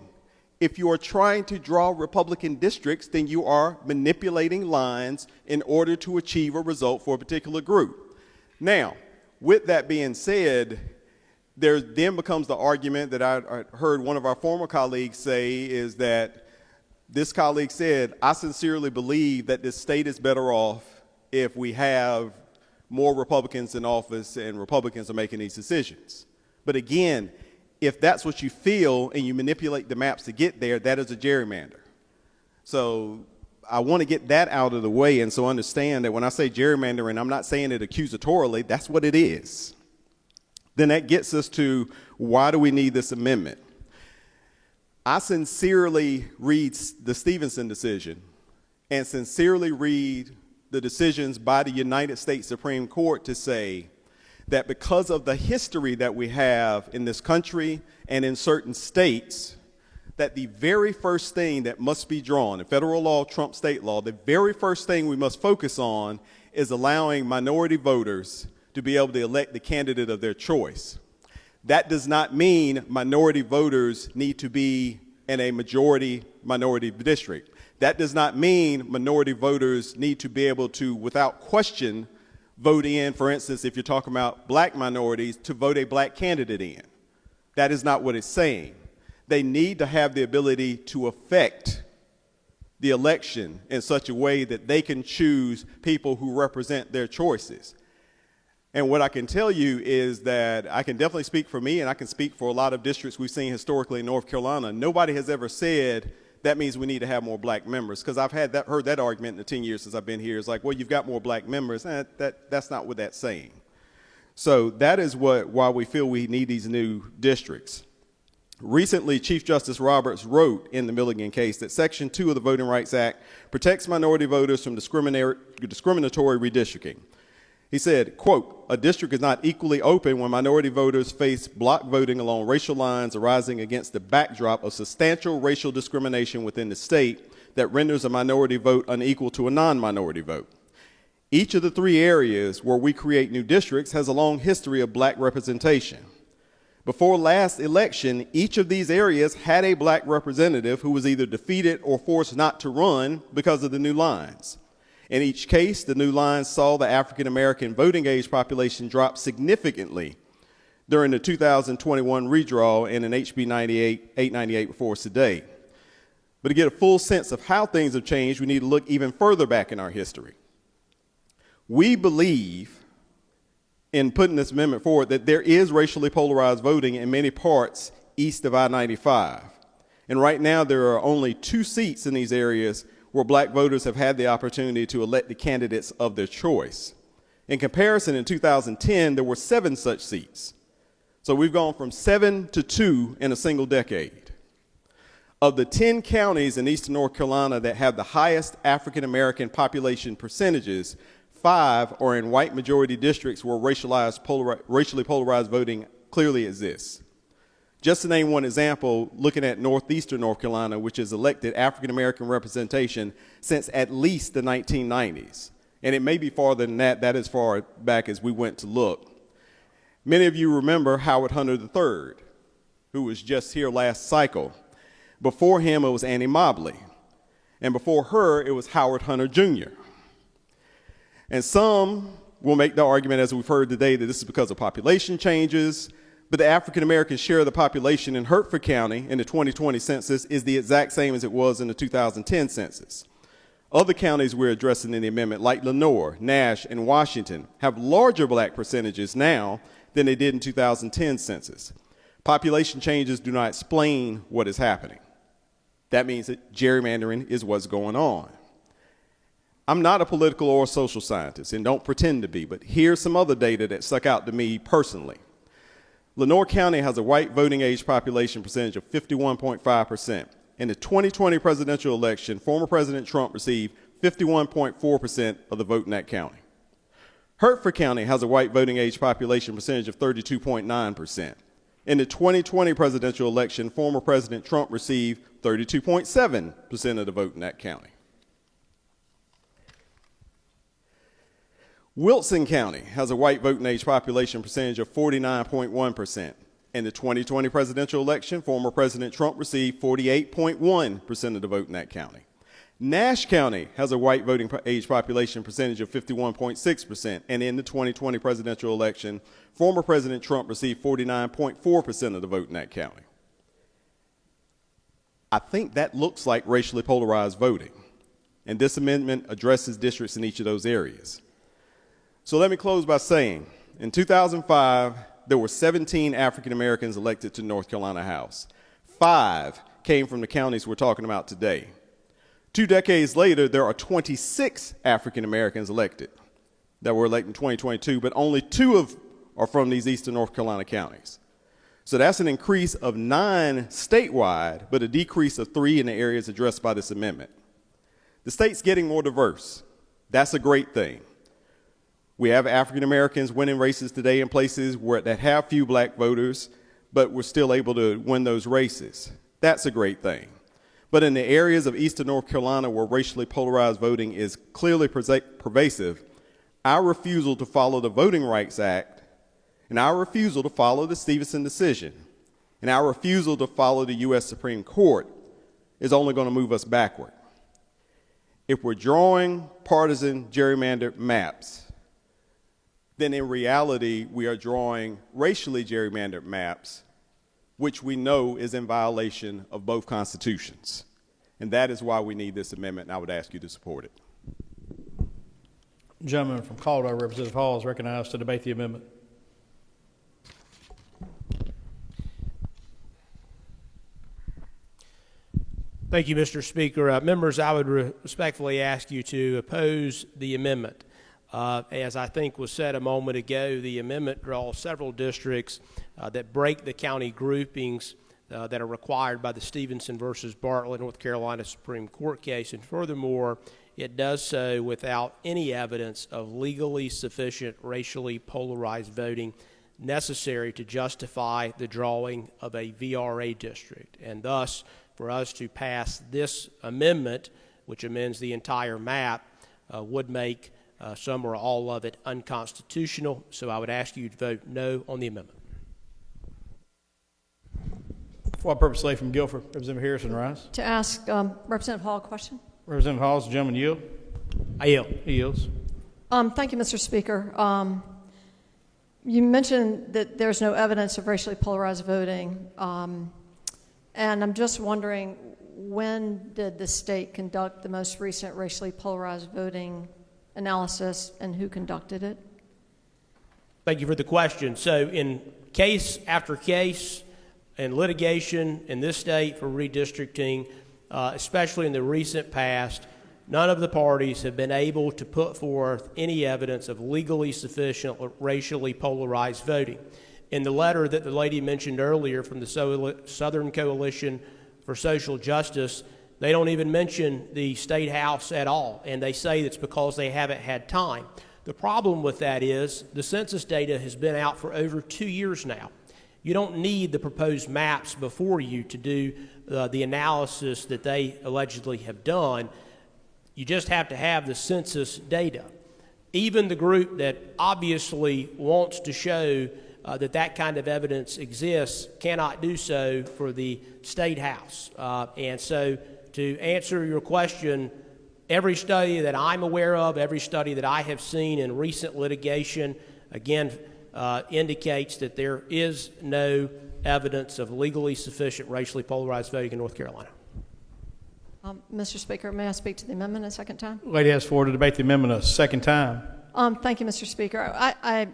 If you are trying to draw Republican districts, then you are manipulating lines in order to achieve a result for a particular group. Now, with that being said, there then becomes the argument that I heard one of our former colleagues say is that this colleague said, I sincerely believe that this state is better off if we have more Republicans in office and Republicans are making these decisions. But again, if that's what you feel and you manipulate the maps to get there, that is a gerrymander. So I want to get that out of the way, and so understand that when I say gerrymandering, I'm not saying it accusatorily, that's what it is. Then that gets us to why do we need this amendment? I sincerely read the Stevenson decision and sincerely read the decisions by the United States Supreme Court to say that because of the history that we have in this country and in certain states, that the very first thing that must be drawn, and federal law trumps state law, the very first thing we must focus on is allowing minority voters to be able to elect the candidate of their choice. That does not mean minority voters need to be in a majority-minority district. That does not mean minority voters need to be able to, without question, vote in, for instance, if you're talking about black minorities, to vote a black candidate in. That is not what it's saying. They need to have the ability to affect the election in such a way that they can choose people who represent their choices. And what I can tell you is that I can definitely speak for me, and I can speak for a lot of districts we've seen historically in North Carolina. Nobody has ever said that means we need to have more black members, because I've heard that argument in the 10 years since I've been here. It's like, well, you've got more black members. That's not what that's saying. So that is why we feel we need these new districts. Recently, Chief Justice Roberts wrote in the Milligan case that Section 2 of the Voting Rights Act protects minority voters from discriminatory redistricting. He said, quote, a district is not equally open when minority voters face block voting along racial lines arising against the backdrop of substantial racial discrimination within the state that renders a minority vote unequal to a non-minority vote. Each of the three areas where we create new districts has a long history of black representation. Before last election, each of these areas had a black representative who was either defeated or forced not to run because of the new lines. In each case, the new lines saw the African-American voting age population drop significantly during the 2021 redraw and in HB 898 before us today. But to get a full sense of how things have changed, we need to look even further back in our history. We believe, in putting this amendment forward, that there is racially polarized voting in many parts east of I-95. And right now, there are only 2 seats in these areas where black voters have had the opportunity to elect the candidates of their choice. In comparison, in 2010, there were 7 such seats. So we've gone from 7 to 2 in a single decade. Of the 10 counties in eastern North Carolina that have the highest African-American population percentages, 5 are in white majority districts where racially polarized voting clearly exists. Just to name one example, looking at northeastern North Carolina, which has elected African-American representation since at least the 1990s. And it may be farther than that, that is far back as we went to look. Many of you remember Howard Hunter III, who was just here last cycle. Before him, it was Annie Mobley. And before her, it was Howard Hunter Jr. And some will make the argument, as we've heard today, that this is because of population changes. But the African American share of the population in Hertford County in the 2020 census is the exact same as it was in the 2010 census. Other counties we're addressing in the amendment, like Lenore, Nash, and Washington, have larger black percentages now than they did in 2010 census. Population changes do not explain what is happening. That means that gerrymandering is what's going on. I'm not a political or social scientist and don't pretend to be, but here's some other data that stuck out to me personally. Lenore County has a white voting age population percentage of 51.5%. In the 2020 presidential election, former President Trump received 51.4% of the vote in that county. Hertford County has a white voting age population percentage of 32.9%. In the 2020 presidential election, former President Trump received 32.7% of the vote in that county. Wilson County has a white voting age population percentage of 49.1%. In the 2020 presidential election, former President Trump received 48.1% of the vote in that county. Nash County has a white voting age population percentage of 51.6%, and in the 2020 presidential election, former President Trump received 49.4% of the vote in that county. I think that looks like racially polarized voting, and this amendment addresses districts in each of those areas. So let me close by saying, in 2005, there were 17 African Americans elected to North Carolina House. 5 came from the counties we're talking about today. 2 decades later, there are 26 African Americans elected that were elected in 2022, but only 2 are from these eastern North Carolina counties. So that's an increase of 9 statewide, but a decrease of 3 in the areas addressed by this amendment. The state's getting more diverse. That's a great thing. We have African Americans winning races today in places that have few black voters, but we're still able to win those races. That's a great thing. But in the areas of eastern North Carolina where racially polarized voting is clearly pervasive, our refusal to follow the Voting Rights Act, and our refusal to follow the Stevenson decision, and our refusal to follow the U.S. Supreme Court is only going to move us backward. If we're drawing partisan gerrymandered maps, then in reality, we are drawing racially gerrymandered maps, which we know is in violation of both constitutions. And that is why we need this amendment, and I would ask you to support it. Gentleman from Caldwell, Representative Hall, is recognized to debate the amendment. Thank you, Mr. Speaker. Members, I would respectfully ask you to oppose the amendment. As I think was said a moment ago, the amendment draws several districts that break the county groupings that are required by the Stevenson versus Bartlett, North Carolina Supreme Court case. And furthermore, it does so without any evidence of legally sufficient racially polarized voting necessary to justify the drawing of a VRA district. And thus, for us to pass this amendment, which amends the entire map, would make some or all of it unconstitutional. So I would ask you to vote no on the amendment. For what purpose, lay from Guilford, Representative Harrison rise. To ask Representative Hall a question. Representative Hall, is the gentleman yield? I yield. He yields. Thank you, Mr. Speaker. You mentioned that there's no evidence of racially polarized voting, and I'm just wondering, when did the state conduct the most recent racially polarized voting analysis, and who conducted it? Thank you for the question. So in case after case and litigation in this state for redistricting, especially in the recent past, none of the parties have been able to put forth any evidence of legally sufficient racially polarized voting. In the letter that the lady mentioned earlier from the Southern Coalition for Social Justice, they don't even mention the State House at all, and they say it's because they haven't had time. The problem with that is the census data has been out for over 2 years now. You don't need the proposed maps before you to do the analysis that they allegedly have done. You just have to have the census data. Even the group that obviously wants to show that kind of evidence exists cannot do so for the State House. And so to answer your question, every study that I'm aware of, every study that I have seen in recent litigation, again, indicates that there is no evidence of legally sufficient racially polarized voting in North Carolina. Mr. Speaker, may I speak to the amendment a second time? Lady has floor to debate the amendment a second time. Thank you, Mr. Speaker. I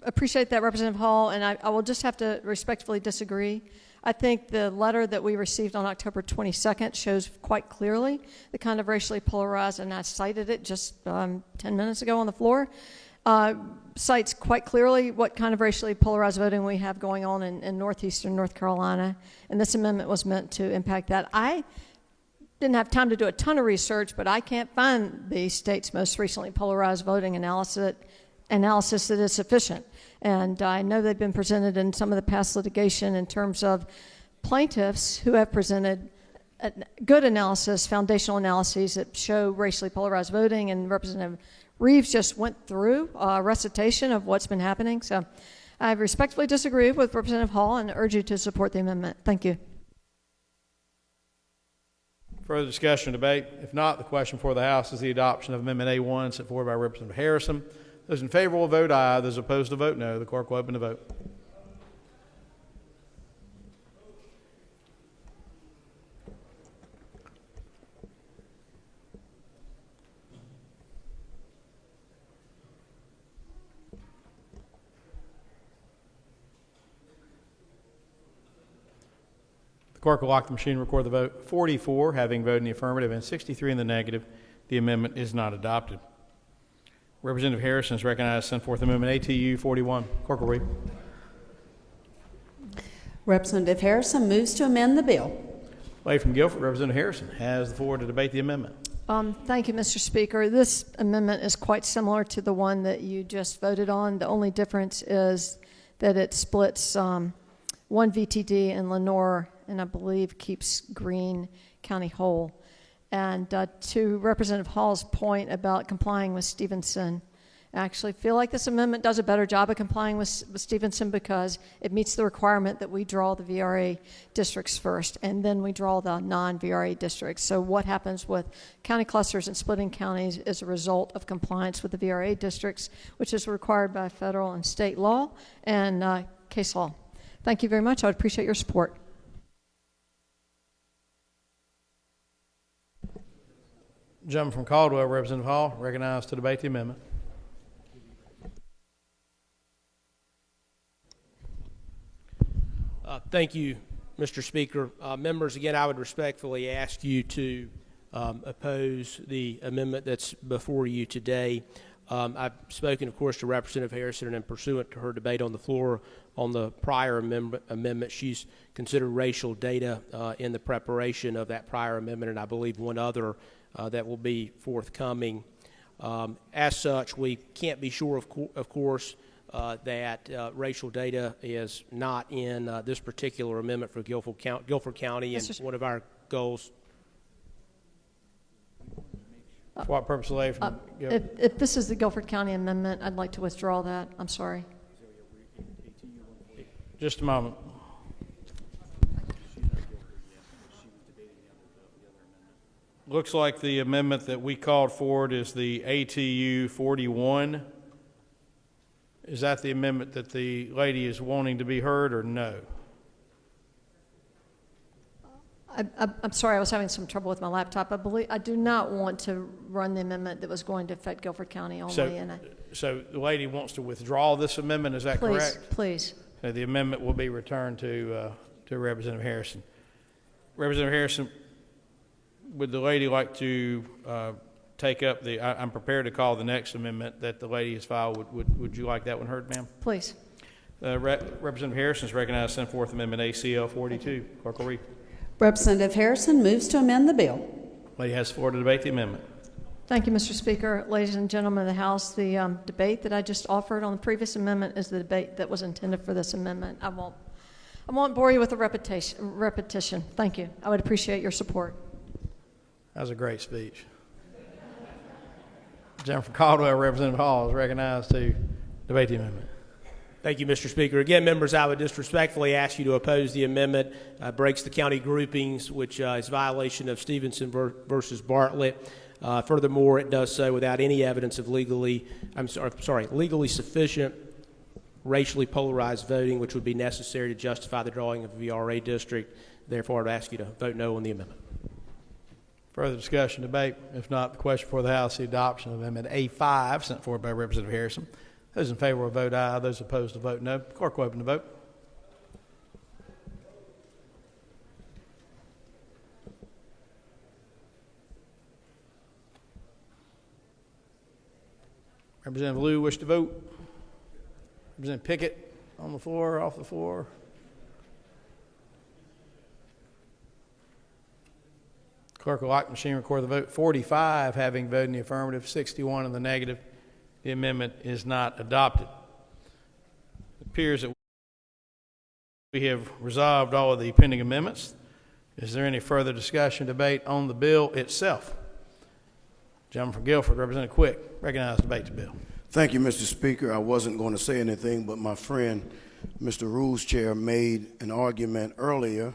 appreciate that, Representative Hall, and I will just have to respectfully disagree. I think the letter that we received on October 22nd shows quite clearly the kind of racially polarized, and I cited it just 10 minutes ago on the floor, cites quite clearly what kind of racially polarized voting we have going on in northeastern North Carolina, and this amendment was meant to impact that. I didn't have time to do a ton of research, but I can't find the state's most recently polarized voting analysis that is sufficient. And I know they've been presented in some of the past litigation in terms of plaintiffs who have presented good analysis, foundational analyses that show racially polarized voting, and Representative Reeves just went through a recitation of what's been happening. So I respectfully disagree with Representative Hall and urge you to support the amendment. Thank you. Further discussion or debate? If not, the question before the House is the adoption of Amendment A1 set forward by Representative Harrison. Those in favor will vote aye. Those opposed will vote no. The clerk will open the vote. The clerk will lock the machine and record the vote. 44 having voted in the affirmative and 63 in the negative. The amendment is not adopted. Representative Harrison is recognized to send forth Amendment ATU 41. Clerk will read. Representative Harrison moves to amend the bill. Lady from Guilford, Representative Harrison has the floor to debate the amendment. Thank you, Mr. Speaker. This amendment is quite similar to the one that you just voted on. The only difference is that it splits one VTD in Lenore, and I believe keeps Greene County whole. And to Representative Hall's point about complying with Stevenson, I actually feel like this amendment does a better job of complying with Stevenson because it meets the requirement that we draw the VRA districts first, and then we draw the non-VRA districts. So what happens with county clusters and splitting counties is a result of compliance with the VRA districts, which is required by federal and state law and case law. Thank you very much. I would appreciate your support. Gentleman from Caldwell, Representative Hall, recognized to debate the amendment. Thank you, Mr. Speaker. Members, again, I would respectfully ask you to oppose the amendment that's before you today. I've spoken, of course, to Representative Harrison, and pursuant to her debate on the floor on the prior amendment, she's considered racial data in the preparation of that prior amendment, and I believe one other that will be forthcoming. As such, we can't be sure, of course, that racial data is not in this particular amendment for Guilford County, and one of our goals. For what purpose, Lady? If this is the Guilford County amendment, I'd like to withdraw that. I'm sorry. Just a moment. Looks like the amendment that we called forward is the ATU 41. Is that the amendment that the lady is wanting to be heard, or no? I'm sorry, I was having some trouble with my laptop. I do not want to run the amendment that was going to affect Guilford County only. So the lady wants to withdraw this amendment, is that correct? Please. So the amendment will be returned to Representative Harrison. Representative Harrison, would the lady like to take up I'm prepared to call the next amendment that the lady has filed. Would you like that one heard, ma'am? Please. Representative Harrison is recognized to send forth Amendment ACL 42. Clerk will read. Representative Harrison moves to amend the bill. Lady has the floor to debate the amendment. Thank you, Mr. Speaker. Ladies and gentlemen of the House, the debate that I just offered on the previous amendment is the debate that was intended for this amendment. I won't bore you with a repetition. Thank you. I would appreciate your support. That was a great speech. Gentleman from Caldwell, Representative Hall, is recognized to debate the amendment. Thank you, Mr. Speaker. Again, members, I would just respectfully ask you to oppose the amendment. Breaks the county groupings, which is violation of Stevenson versus Bartlett. Furthermore, it does so without any evidence of legally sufficient racially polarized voting, which would be necessary to justify the drawing of a VRA district. Therefore, I'd ask you to vote no on the amendment. Further discussion, debate? If not, the question before the House, the adoption of Amendment A5, sent forward by Representative Harrison. Those in favor will vote aye. Those opposed will vote no. Clerk will open the vote. Representative Liu, wish to vote? Representative Pickett, on the floor, off the floor? Clerk will lock the machine, record the vote. 45 having voted in the affirmative, 61 in the negative. The amendment is not adopted. It appears that we have resolved all of the pending amendments. Is there any further discussion, debate on the bill itself? Gentleman from Guilford, Representative Quick, recognize debate the bill. Thank you, Mr. Speaker. I wasn't going to say anything, but my friend, Mr. Rules Chair, made an argument earlier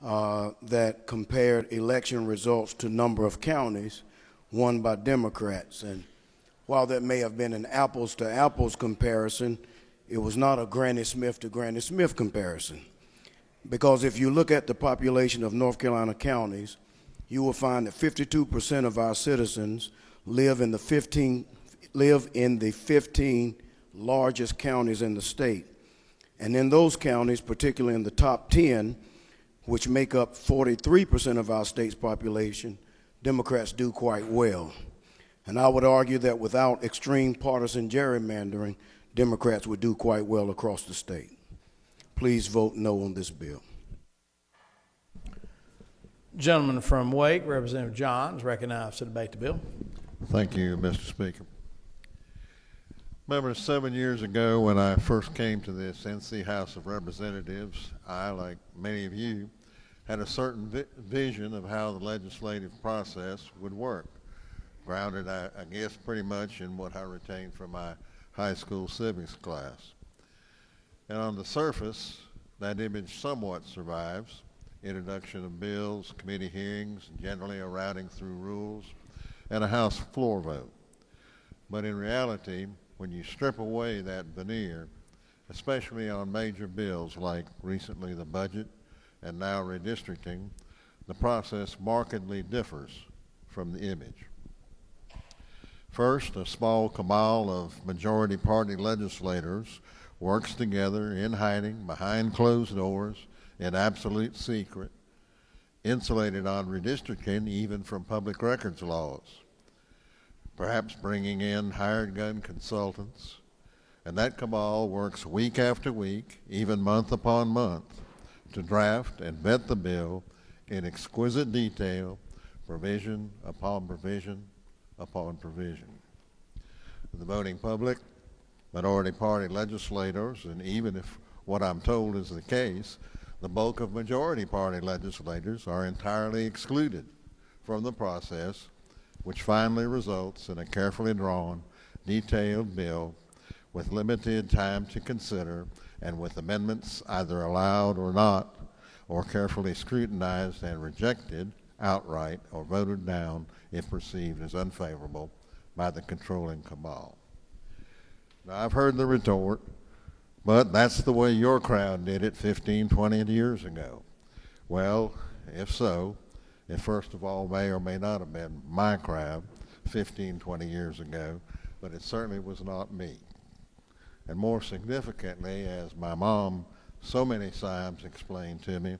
that compared election results to number of counties won by Democrats. And while that may have been an apples to apples comparison, it was not a Granny Smith to Granny Smith comparison. Because if you look at the population of North Carolina counties, you will find that 52% of our citizens live in the 15 largest counties in the state. And in those counties, particularly in the top 10, which make up 43% of our state's population, Democrats do quite well. And I would argue that without extreme partisan gerrymandering, Democrats would do quite well across the state. Please vote no on this bill. Gentleman from Wake, Representative Johns, recognized to debate the bill. Thank you, Mr. Speaker. Remember 7 years ago when I first came to this NC House of Representatives, I, like many of you, had a certain vision of how the legislative process would work, grounded, I guess, pretty much in what I retained from my high school civics class. And on the surface, that image somewhat survives. Introduction of bills, committee hearings, generally a routing through rules, and a House floor vote. But in reality, when you strip away that veneer, especially on major bills like recently the budget and now redistricting, the process markedly differs from the image. First, a small cabal of majority party legislators works together in hiding, behind closed doors, in absolute secret, insulated on redistricting even from public records laws, perhaps bringing in hired gun consultants, and that cabal works week after week, even month upon month, to draft and vet the bill in exquisite detail, provision upon provision upon provision. The voting public, minority party legislators, and even if what I'm told is the case, the bulk of majority party legislators are entirely excluded from the process, which finally results in a carefully drawn, detailed bill with limited time to consider and with amendments either allowed or not, or carefully scrutinized and rejected outright or voted down if perceived as unfavorable by the controlling cabal. Now, I've heard the retort, but that's the way your crowd did it 15, 20 years ago. Well, if so, it first of all may or may not have been my crowd 15, 20 years ago, but it certainly was not me. And more significantly, as my mom so many times explained to me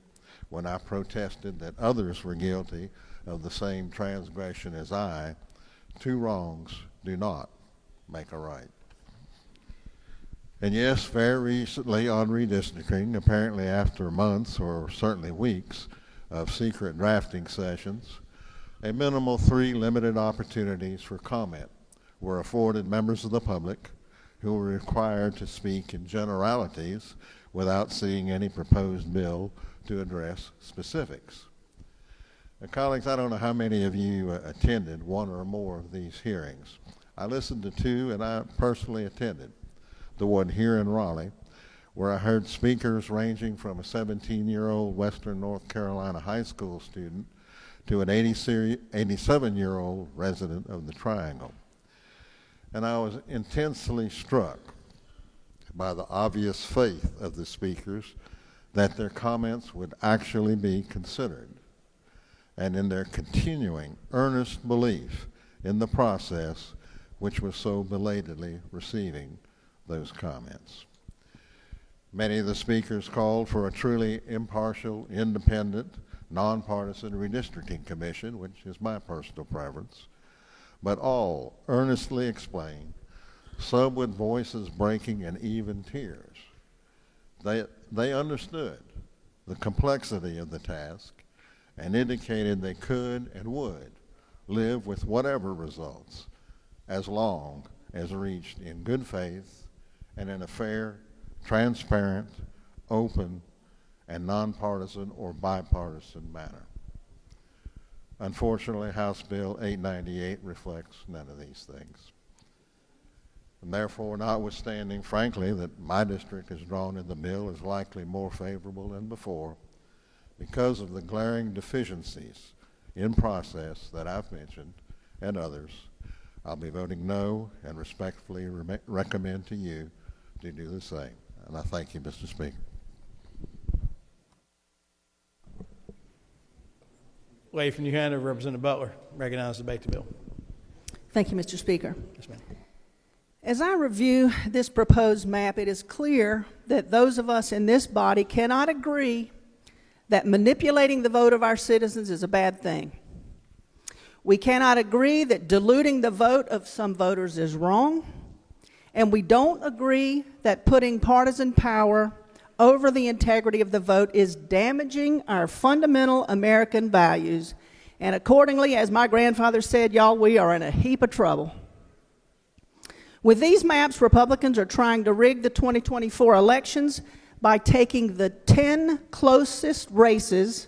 when I protested that others were guilty of the same transgression as I, two wrongs do not make a right. And yes, very recently on redistricting, apparently after months or certainly weeks of secret drafting sessions, a minimal 3 limited opportunities for comment were afforded members of the public who were required to speak in generalities without seeing any proposed bill to address specifics. Now, colleagues, I don't know how many of you attended one or more of these hearings. I listened to 2 and I personally attended the one here in Raleigh, where I heard speakers ranging from a 17-year-old Western North Carolina high school student to an 87-year-old resident of the Triangle. And I was intensely struck by the obvious faith of the speakers that their comments would actually be considered, and in their continuing earnest belief in the process which was so belatedly receiving those comments. Many of the speakers called for a truly impartial, independent, nonpartisan redistricting commission, which is my personal preference, but all earnestly explained, some with voices breaking and even tears. They understood the complexity of the task and indicated they could and would live with whatever results, as long as reached in good faith and in a fair, transparent, open, and nonpartisan or bipartisan manner. Unfortunately, House Bill 898 reflects none of these things. And therefore, notwithstanding, frankly, that my district is drawn in the bill is likely more favorable than before, because of the glaring deficiencies in process that I've mentioned and others, I'll be voting no and respectfully recommend to you to do the same. And I thank you, Mr. Speaker. Wave from your hand over Representative Butler. Recognize to debate the bill. Thank you, Mr. Speaker. Yes, ma'am. As I review this proposed map, it is clear that those of us in this body cannot agree that manipulating the vote of our citizens is a bad thing. We cannot agree that diluting the vote of some voters is wrong, and we don't agree that putting partisan power over the integrity of the vote is damaging our fundamental American values. And accordingly, as my grandfather said, y'all, we are in a heap of trouble. With these maps, Republicans are trying to rig the 2024 elections by taking the 10 closest races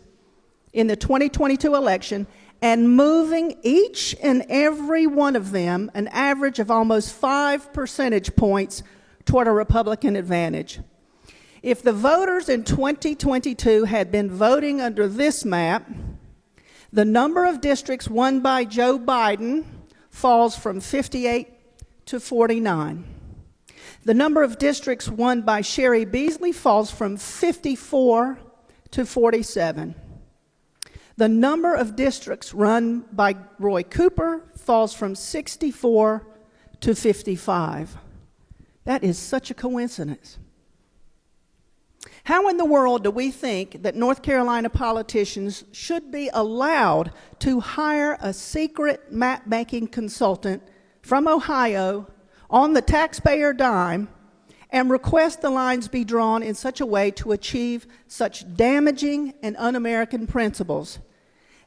in the 2022 election and moving each and every one of them an average of almost 5 percentage points toward a Republican advantage. If the voters in 2022 had been voting under this map, the number of districts won by Joe Biden falls from 58 to 49. The number of districts won by Sherry Beasley falls from 54 to 47. The number of districts run by Roy Cooper falls from 64 to 55. That is such a coincidence. How in the world do we think that North Carolina politicians should be allowed to hire a secret map-making consultant from Ohio on the taxpayer dime and request the lines be drawn in such a way to achieve such damaging and un-American principles?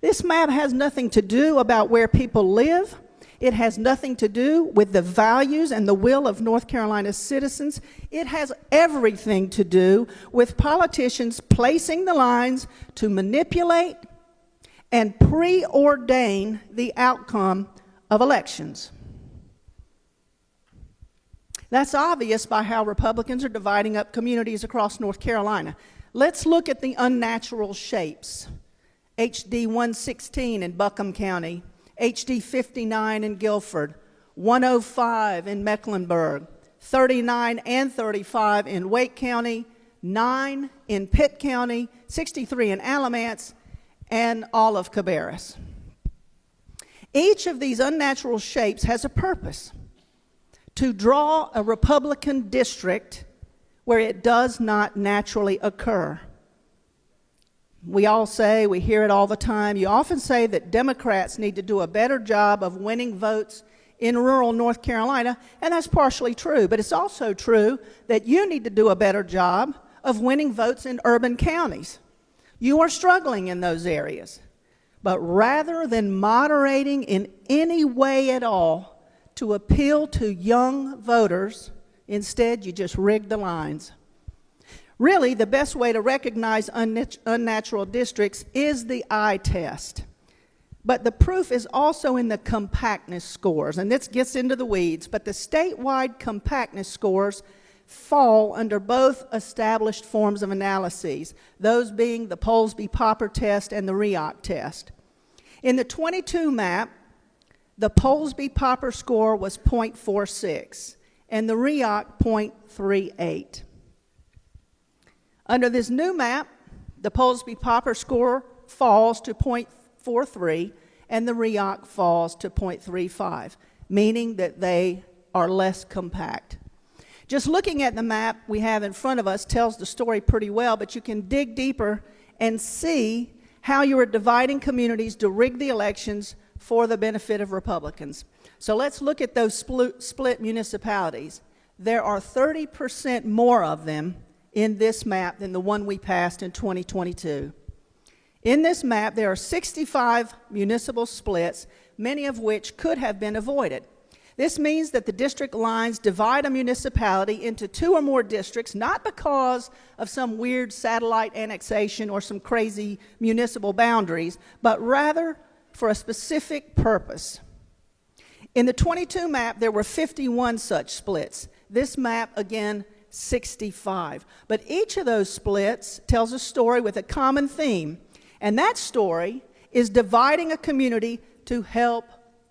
This map has nothing to do about where people live. It has nothing to do with the values and the will of North Carolina's citizens. It has everything to do with politicians placing the lines to manipulate and preordain the outcome of elections. That's obvious by how Republicans are dividing up communities across North Carolina. Let's look at the unnatural shapes. HD 116 in Buncombe County, HD 59 in Guilford, 105 in Mecklenburg, 39 and 35 in Wake County, 9 in Pitt County, 63 in Alamance, and all of Cabarrus. Each of these unnatural shapes has a purpose: to draw a Republican district where it does not naturally occur. We all say, we hear it all the time, you often say that Democrats need to do a better job of winning votes in rural North Carolina, and that's partially true, but it's also true that you need to do a better job of winning votes in urban counties. You are struggling in those areas, but rather than moderating in any way at all to appeal to young voters, instead you just rig the lines. Really, the best way to recognize unnatural districts is the eye test. But the proof is also in the compactness scores, and this gets into the weeds, but the statewide compactness scores fall under both established forms of analyses, those being the Polsby-Popper test and the REOC test. In the 22 map, the Polsby-Popper score was 0.46, and the REOC 0.38. Under this new map, the Polsby-Popper score falls to 0.43 and the REOC falls to 0.35, meaning that they are less compact. Just looking at the map we have in front of us tells the story pretty well, but you can dig deeper and see how you are dividing communities to rig the elections for the benefit of Republicans. So let's look at those split municipalities. There are 30% more of them in this map than the one we passed in 2022. In this map, there are 65 municipal splits, many of which could have been avoided. This means that the district lines divide a municipality into 2 or more districts, not because of some weird satellite annexation or some crazy municipal boundaries, but rather for a specific purpose. In the 22 map, there were 51 such splits. This map, again, 65. But each of those splits tells a story with a common theme, and that story is dividing a community to help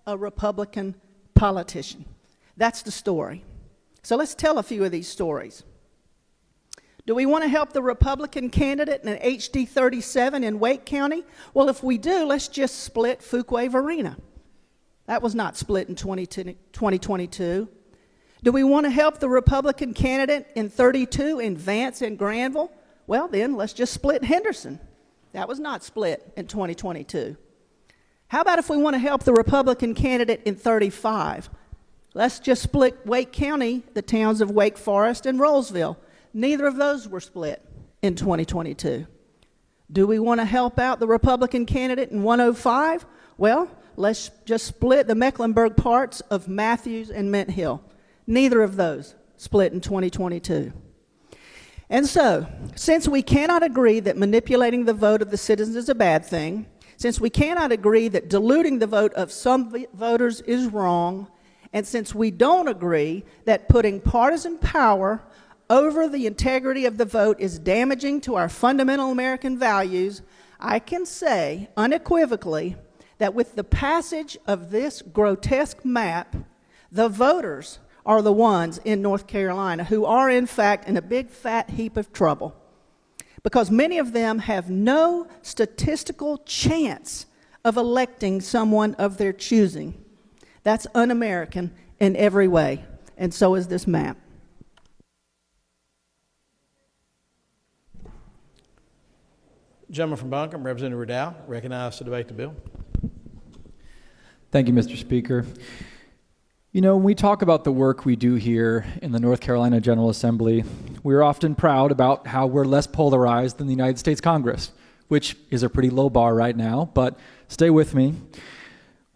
a Republican politician. That's the story. So let's tell a few of these stories. Do we want to help the Republican candidate in an HD 37 in Wake County? Well, if we do, let's just split Fuquay Arena. That was not split in 2022. Do we want to help the Republican candidate in 32 in Vance and Granville? Well, then let's just split Henderson. That was not split in 2022. How about if we want to help the Republican candidate in 35? Let's just split Wake County, the towns of Wake Forest and Rollsville. Neither of those were split in 2022. Do we want to help out the Republican candidate in 105? Well, let's just split the Mecklenburg parts of Matthews and Mint Hill. Neither of those split in 2022. And so, since we cannot agree that manipulating the vote of the citizens is a bad thing, since we cannot agree that diluting the vote of some voters is wrong, and since we don't agree that putting partisan power over the integrity of the vote is damaging to our fundamental American values, I can say unequivocally that with the passage of this grotesque map, the voters are the ones in North Carolina who are, in fact, in a big fat heap of trouble, because many of them have no statistical chance of electing someone of their choosing. That's un-American in every way, and so is this map. Gentleman from Buncombe, Representative Riddell, recognized to debate the bill. Thank you, Mr. Speaker. You know, when we talk about the work we do here in the North Carolina General Assembly, we're often proud about how we're less polarized than the United States Congress, which is a pretty low bar right now, but stay with me.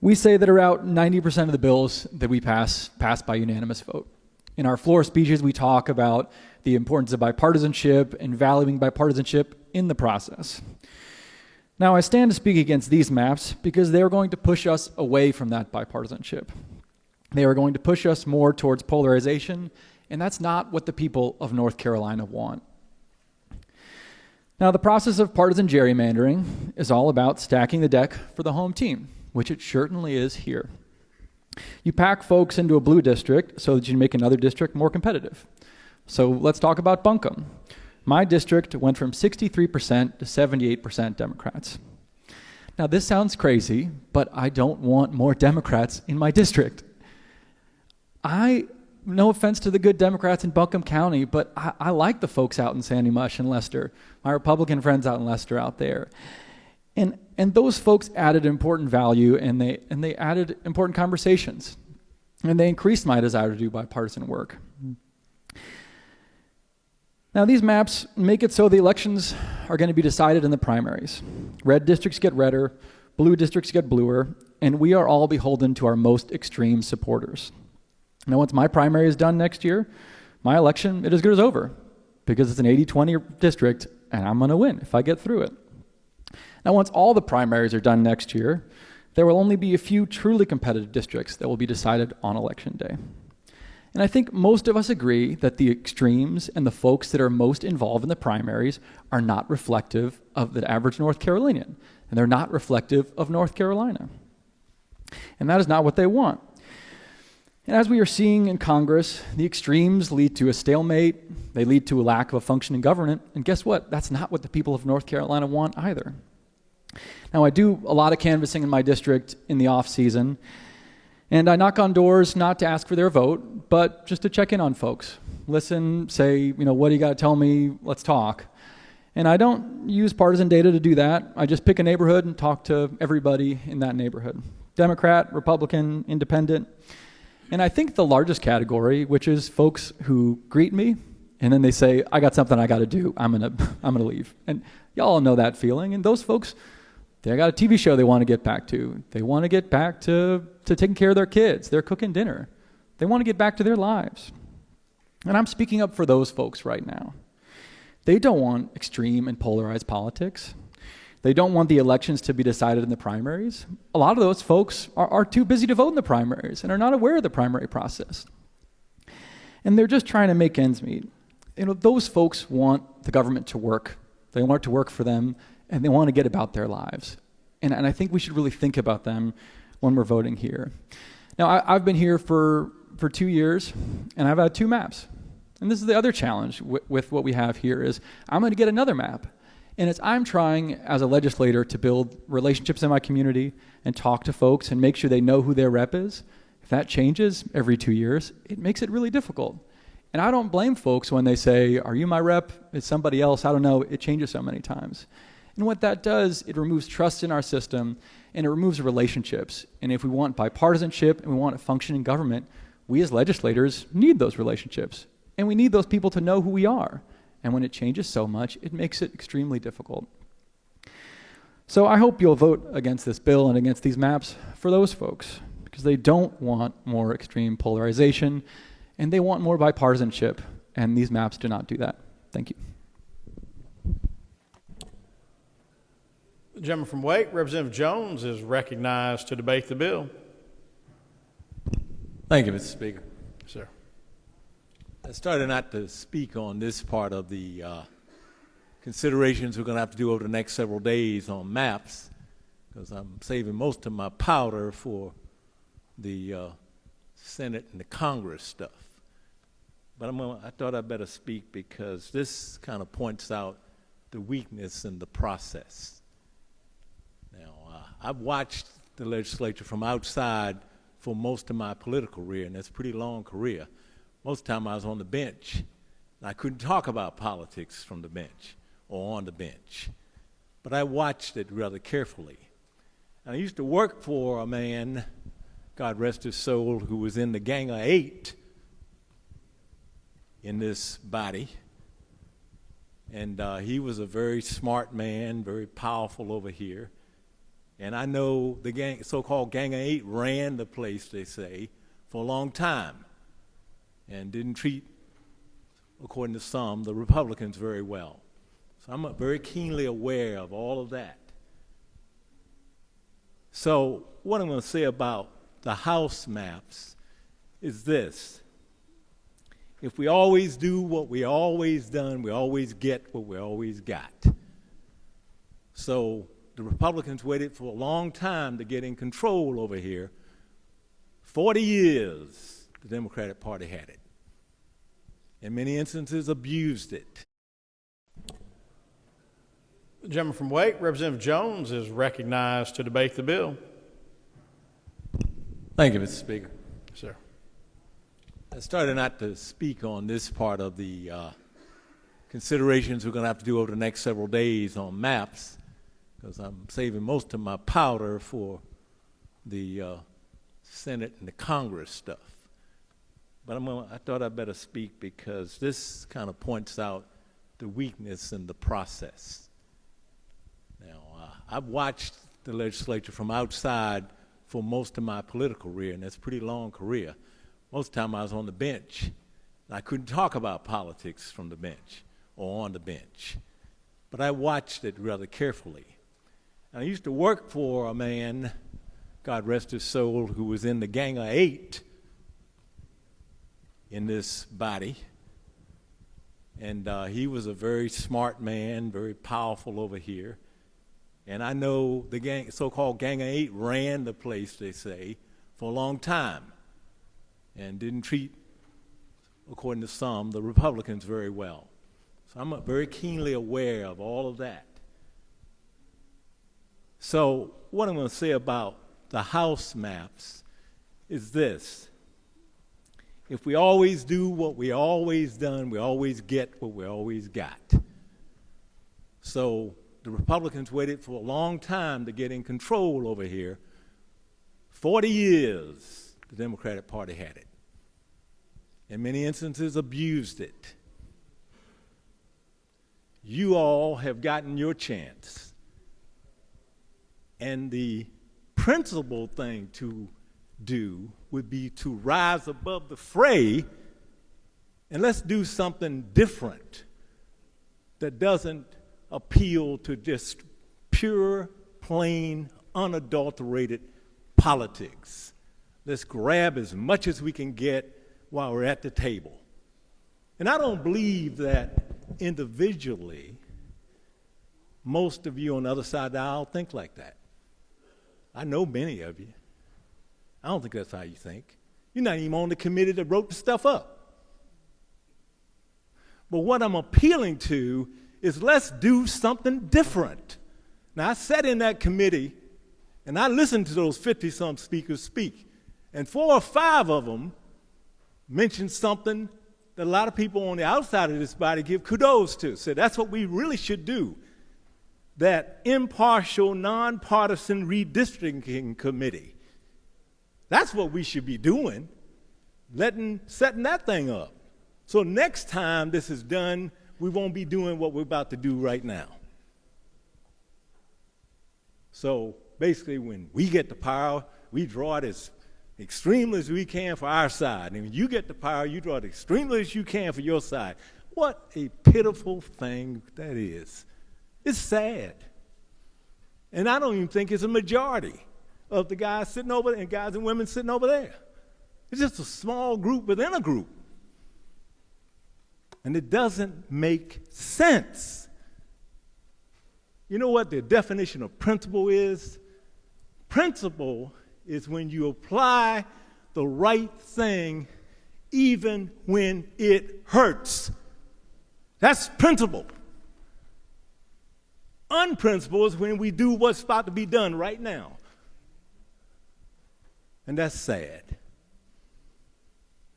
We say that around 90% of the bills that we pass by unanimous vote. In our floor speeches, we talk about the importance of bipartisanship and valuing bipartisanship in the process. Now, I stand to speak against these maps because they are going to push us away from that bipartisanship. They are going to push us more towards polarization, and that's not what the people of North Carolina want. Now, the process of partisan gerrymandering is all about stacking the deck for the home team, which it certainly is here. You pack folks into a blue district so that you can make another district more competitive. So let's talk about Buncombe. My district went from 63% to 78% Democrats. Now, this sounds crazy, but I don't want more Democrats in my district. No offense to the good Democrats in Buncombe County, but I like the folks out in Sandy Mush and Leicester, my Republican friends out in Leicester out there. And those folks added important value, and they added important conversations. And they increased my desire to do bipartisan work. Now, these maps make it so the elections are going to be decided in the primaries. Red districts get redder, blue districts get bluer, and we are all beholden to our most extreme supporters. Now, once my primary is done next year, my election, it is good as over, because it's an 80-20 district, and I'm going to win if I get through it. Now, once all the primaries are done next year, there will only be a few truly competitive districts that will be decided on Election Day. And I think most of us agree that the extremes and the folks that are most involved in the primaries are not reflective of the average North Carolinian, and they're not reflective of North Carolina. And that is not what they want. And as we are seeing in Congress, the extremes lead to a stalemate, they lead to a lack of a functioning government, and guess what? That's not what the people of North Carolina want either. Now, I do a lot of canvassing in my district in the off season, and I knock on doors not to ask for their vote, but just to check in on folks. Listen, say, what do you got to tell me? Let's talk. And I don't use partisan data to do that. I just pick a neighborhood and talk to everybody in that neighborhood. Democrat, Republican, Independent. And I think the largest category, which is folks who greet me, and then they say, I got something I got to do. I'm gonna leave. And y'all know that feeling. And those folks, they got a TV show they want to get back to. They want to get back to taking care of their kids. They're cooking dinner. They want to get back to their lives. And I'm speaking up for those folks right now. They don't want extreme and polarized politics. They don't want the elections to be decided in the primaries. A lot of those folks are too busy to vote in the primaries and are not aware of the primary process. And they're just trying to make ends meet. Those folks want the government to work. They want it to work for them, and they want to get about their lives. And I think we should really think about them when we're voting here. Now, I've been here for 2 years, and I've had 2 maps. And this is the other challenge with what we have here is I'm going to get another map. And it's I'm trying as a legislator to build relationships in my community and talk to folks and make sure they know who their rep is. If that changes every 2 years, it makes it really difficult. And I don't blame folks when they say, are you my rep? It's somebody else. I don't know. It changes so many times. And what that does, it removes trust in our system and it removes relationships. And if we want bipartisanship and we want a functioning government, we as legislators need those relationships. And we need those people to know who we are. And when it changes so much, it makes it extremely difficult. So I hope you'll vote against this bill and against these maps for those folks, because they don't want more extreme polarization, and they want more bipartisanship, and these maps do not do that. Thank you. The gentleman from Wake, Representative Jones, is recognized to debate the bill. Thank you, Mr. Speaker. Sir. I started not to speak on this part of the considerations we're going to have to do over the next several days on maps, because I'm saving most of my powder for the Senate and the Congress stuff. But I thought I'd better speak because this kind of points out the weakness in the process. Now, I've watched the legislature from outside for most of my political career, and that's a pretty long career. Most of the time I was on the bench, and I couldn't talk about politics from the bench or on the bench. But I watched it rather carefully. And I used to work for a man, God rest his soul, who was in the Gang of 8 in this body. And he was a very smart man, very powerful over here. And I know the so-called Gang of 8 ran the place, they say, for a long time, and didn't treat, according to some, the Republicans very well. So I'm very keenly aware of all of that. So what I'm going to say about the House maps is this. If we always do what we always done, we always get what we always got. So the Republicans waited for a long time to get in control over here. 40 years the Democratic Party had it. In many instances, abused it. The gentleman from Wake, Representative Jones, is recognized to debate the bill. Thank you, Mr. Speaker. Sir. I started not to speak on this part of the considerations we're going to have to do over the next several days on maps, because I'm saving most of my powder for the Senate and the Congress stuff. But I thought I'd better speak because this kind of points out the weakness in the process. Now, I've watched the legislature from outside for most of my political career, and that's a pretty long career. Most of the time I was on the bench, and I couldn't talk about politics from the bench or on the bench. But I watched it rather carefully. And I used to work for a man, God rest his soul, who was in the Gang of 8 in this body. And he was a very smart man, very powerful over here. And I know the so-called Gang of 8 ran the place, they say, for a long time, and didn't treat, according to some, the Republicans very well. So I'm very keenly aware of all of that. So what I'm going to say about the House maps is this. If we always do what we always done, we always get what we always got. So the Republicans waited for a long time to get in control over here. 40 years the Democratic Party had it. In many instances, abused it. You all have gotten your chance. And the principal thing to do would be to rise above the fray and let's do something different that doesn't appeal to just pure, plain, unadulterated politics. Let's grab as much as we can get while we're at the table. And I don't believe that individually most of you on the other side of the aisle think like that. I know many of you. I don't think that's how you think. You're not even on the committee that wrote the stuff up. But what I'm appealing to is let's do something different. Now, I sat in that committee, and I listened to those 50-some speakers speak, and 4 or 5 of them mentioned something that a lot of people on the outside of this body give kudos to. Said that's what we really should do. That impartial, nonpartisan redistricting committee. That's what we should be doing, setting that thing up. So next time this is done, we won't be doing what we're about to do right now. So basically, when we get the power, we draw it as extremely as we can for our side. And when you get the power, you draw it extremely as you can for your side. What a pitiful thing that is. It's sad. And I don't even think it's a majority of the guys sitting over there and guys and women sitting over there. It's just a small group within a group. And it doesn't make sense. You know what the definition of principle is? Principle is when you apply the right thing even when it hurts. That's principle. Unprincipled is when we do what's about to be done right now. And that's sad.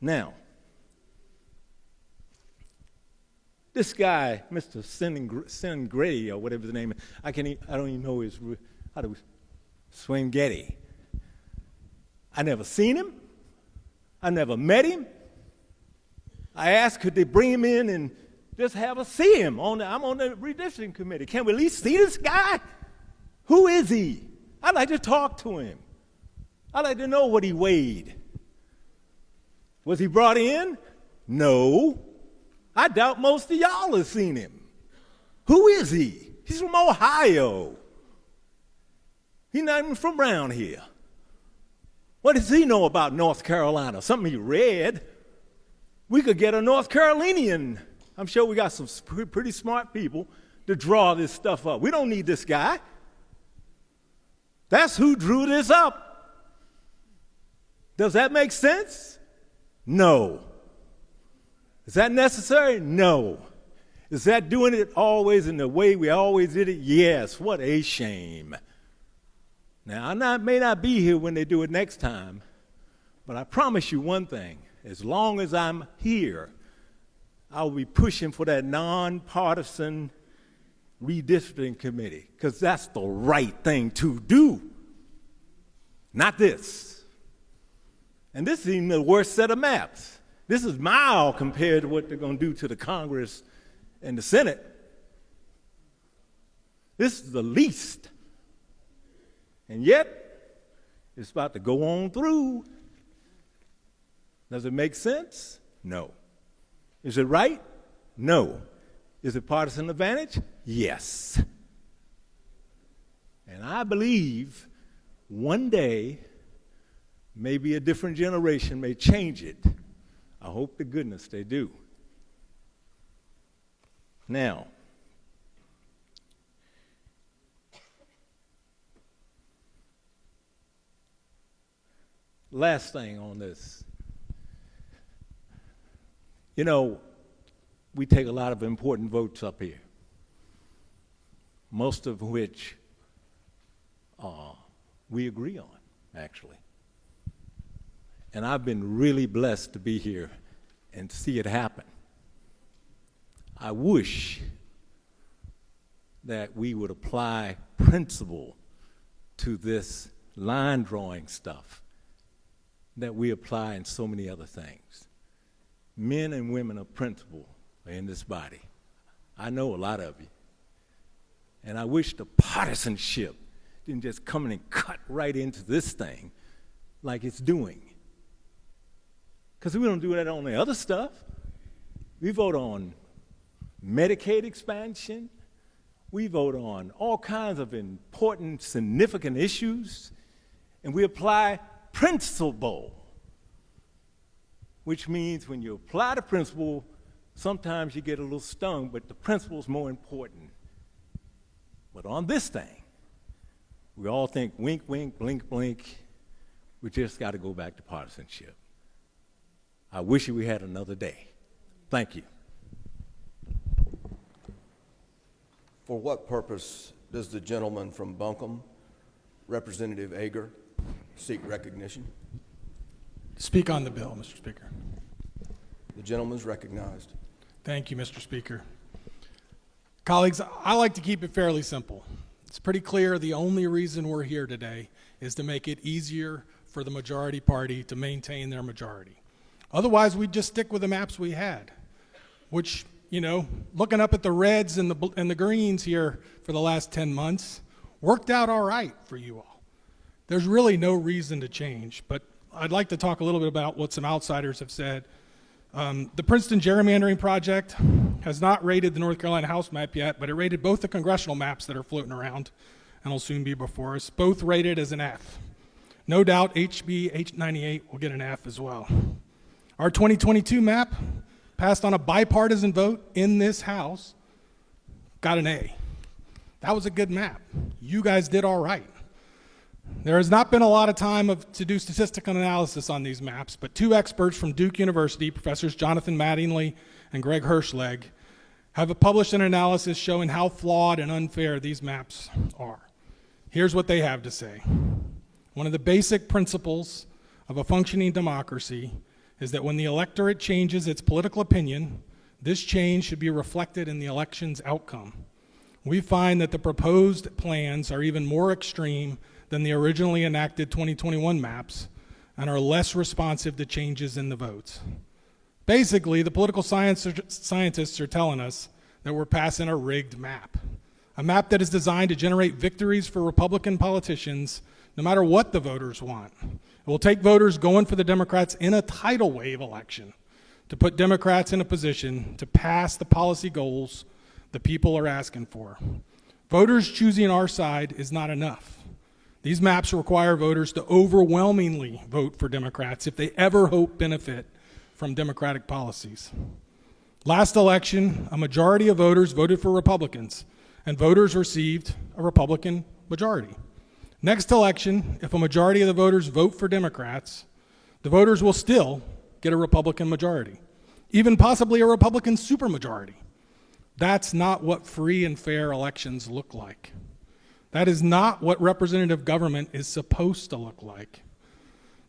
Now, this guy, Mr. Sengretti, or whatever his name is, I don't even know Swingeti. I never seen him. I never met him. I asked, could they bring him in and just have us see him? I'm on the redistricting committee. Can we at least see this guy? Who is he? I'd like to talk to him. I'd like to know what he weighed. Was he brought in? No. I doubt most of y'all have seen him. Who is he? He's from Ohio. He's not even from around here. What does he know about North Carolina? Something he read. We could get a North Carolinian. I'm sure we got some pretty smart people to draw this stuff up. We don't need this guy. That's who drew this up. Does that make sense? No. Is that necessary? No. Is that doing it always in the way we always did it? Yes. What a shame. Now, I may not be here when they do it next time, but I promise you one thing. As long as I'm here, I will be pushing for that nonpartisan redistricting committee, because that's the right thing to do. Not this. And this is even the worst set of maps. This is mild compared to what they're going to do to the Congress and the Senate. This is the least. And yet, it's about to go on through. Does it make sense? No. Is it right? No. Is it partisan advantage? Yes. And I believe one day, maybe a different generation may change it. I hope to goodness they do. Now, last thing on this. You know, we take a lot of important votes up here, most of which we agree on, actually. And I've been really blessed to be here and see it happen. I wish that we would apply principle to this line drawing stuff that we apply in so many other things. Men and women of principle are in this body. I know a lot of you. And I wish the partisanship didn't just come in and cut right into this thing like it's doing. Because we don't do that on the other stuff. We vote on Medicaid expansion. We vote on all kinds of important, significant issues. And we apply principle, which means when you apply the principle, sometimes you get a little stung, but the principle is more important. But on this thing, we all think wink, wink, blink, blink. We just got to go back to partisanship. I wish we had another day. Thank you. For what purpose does the gentleman from Buncombe, Representative Ager, seek recognition? Speak on the bill, Mr. Speaker. The gentleman is recognized. Thank you, Mr. Speaker. Colleagues, I like to keep it fairly simple. It's pretty clear the only reason we're here today is to make it easier for the majority party to maintain their majority. Otherwise, we'd just stick with the maps we had, which, you know, looking up at the reds and the greens here for the last 10 months, worked out all right for you all. There's really no reason to change, but I'd like to talk a little bit about what some outsiders have said. The Princeton gerrymandering project has not rated the North Carolina House map yet, but it rated both the congressional maps that are floating around and will soon be before us, both rated as an F. No doubt HB 898 will get an F as well. Our 2022 map, passed on a bipartisan vote in this House, got an A. That was a good map. You guys did all right. There has not been a lot of time to do statistical analysis on these maps, but two experts from Duke University, Professors Jonathan Mattingly and Greg Hirschleg, have published an analysis showing how flawed and unfair these maps are. Here's what they have to say. One of the basic principles of a functioning democracy is that when the electorate changes its political opinion, this change should be reflected in the election's outcome. We find that the proposed plans are even more extreme than the originally enacted 2021 maps and are less responsive to changes in the votes. Basically, the political scientists are telling us that we're passing a rigged map, a map that is designed to generate victories for Republican politicians no matter what the voters want. It will take voters going for the Democrats in a tidal wave election to put Democrats in a position to pass the policy goals the people are asking for. Voters choosing our side is not enough. These maps require voters to overwhelmingly vote for Democrats if they ever hope benefit from Democratic policies. Last election, a majority of voters voted for Republicans, and voters received a Republican majority. Next election, if a majority of the voters vote for Democrats, the voters will still get a Republican majority, even possibly a Republican supermajority. That's not what free and fair elections look like. That is not what representative government is supposed to look like.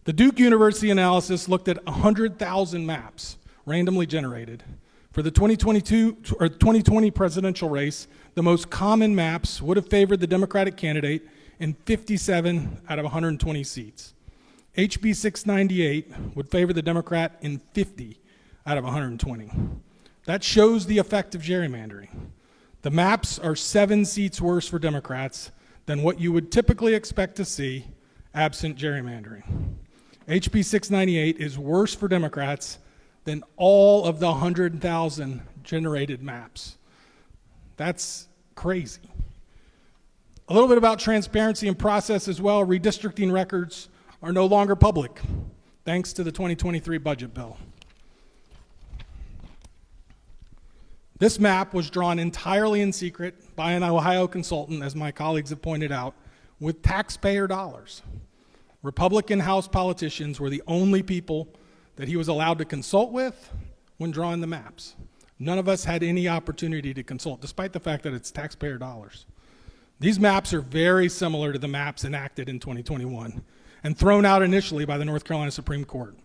The Duke University analysis looked at 100,000 maps randomly generated. For the 2020 presidential race, the most common maps would have favored the Democratic candidate in 57 out of 120 seats. HB 698 would favor the Democrat in 50 out of 120. That shows the effect of gerrymandering. The maps are 7 seats worse for Democrats than what you would typically expect to see absent gerrymandering. HB 698 is worse for Democrats than all of the 100,000 generated maps. That's crazy. A little bit about transparency and process as well. Redistricting records are no longer public, thanks to the 2023 budget bill. This map was drawn entirely in secret by an Ohio consultant, as my colleagues have pointed out, with taxpayer dollars. Republican House politicians were the only people that he was allowed to consult with when drawing the maps. None of us had any opportunity to consult, despite the fact that it's taxpayer dollars. These maps are very similar to the maps enacted in 2021 and thrown out initially by the North Carolina Supreme Court.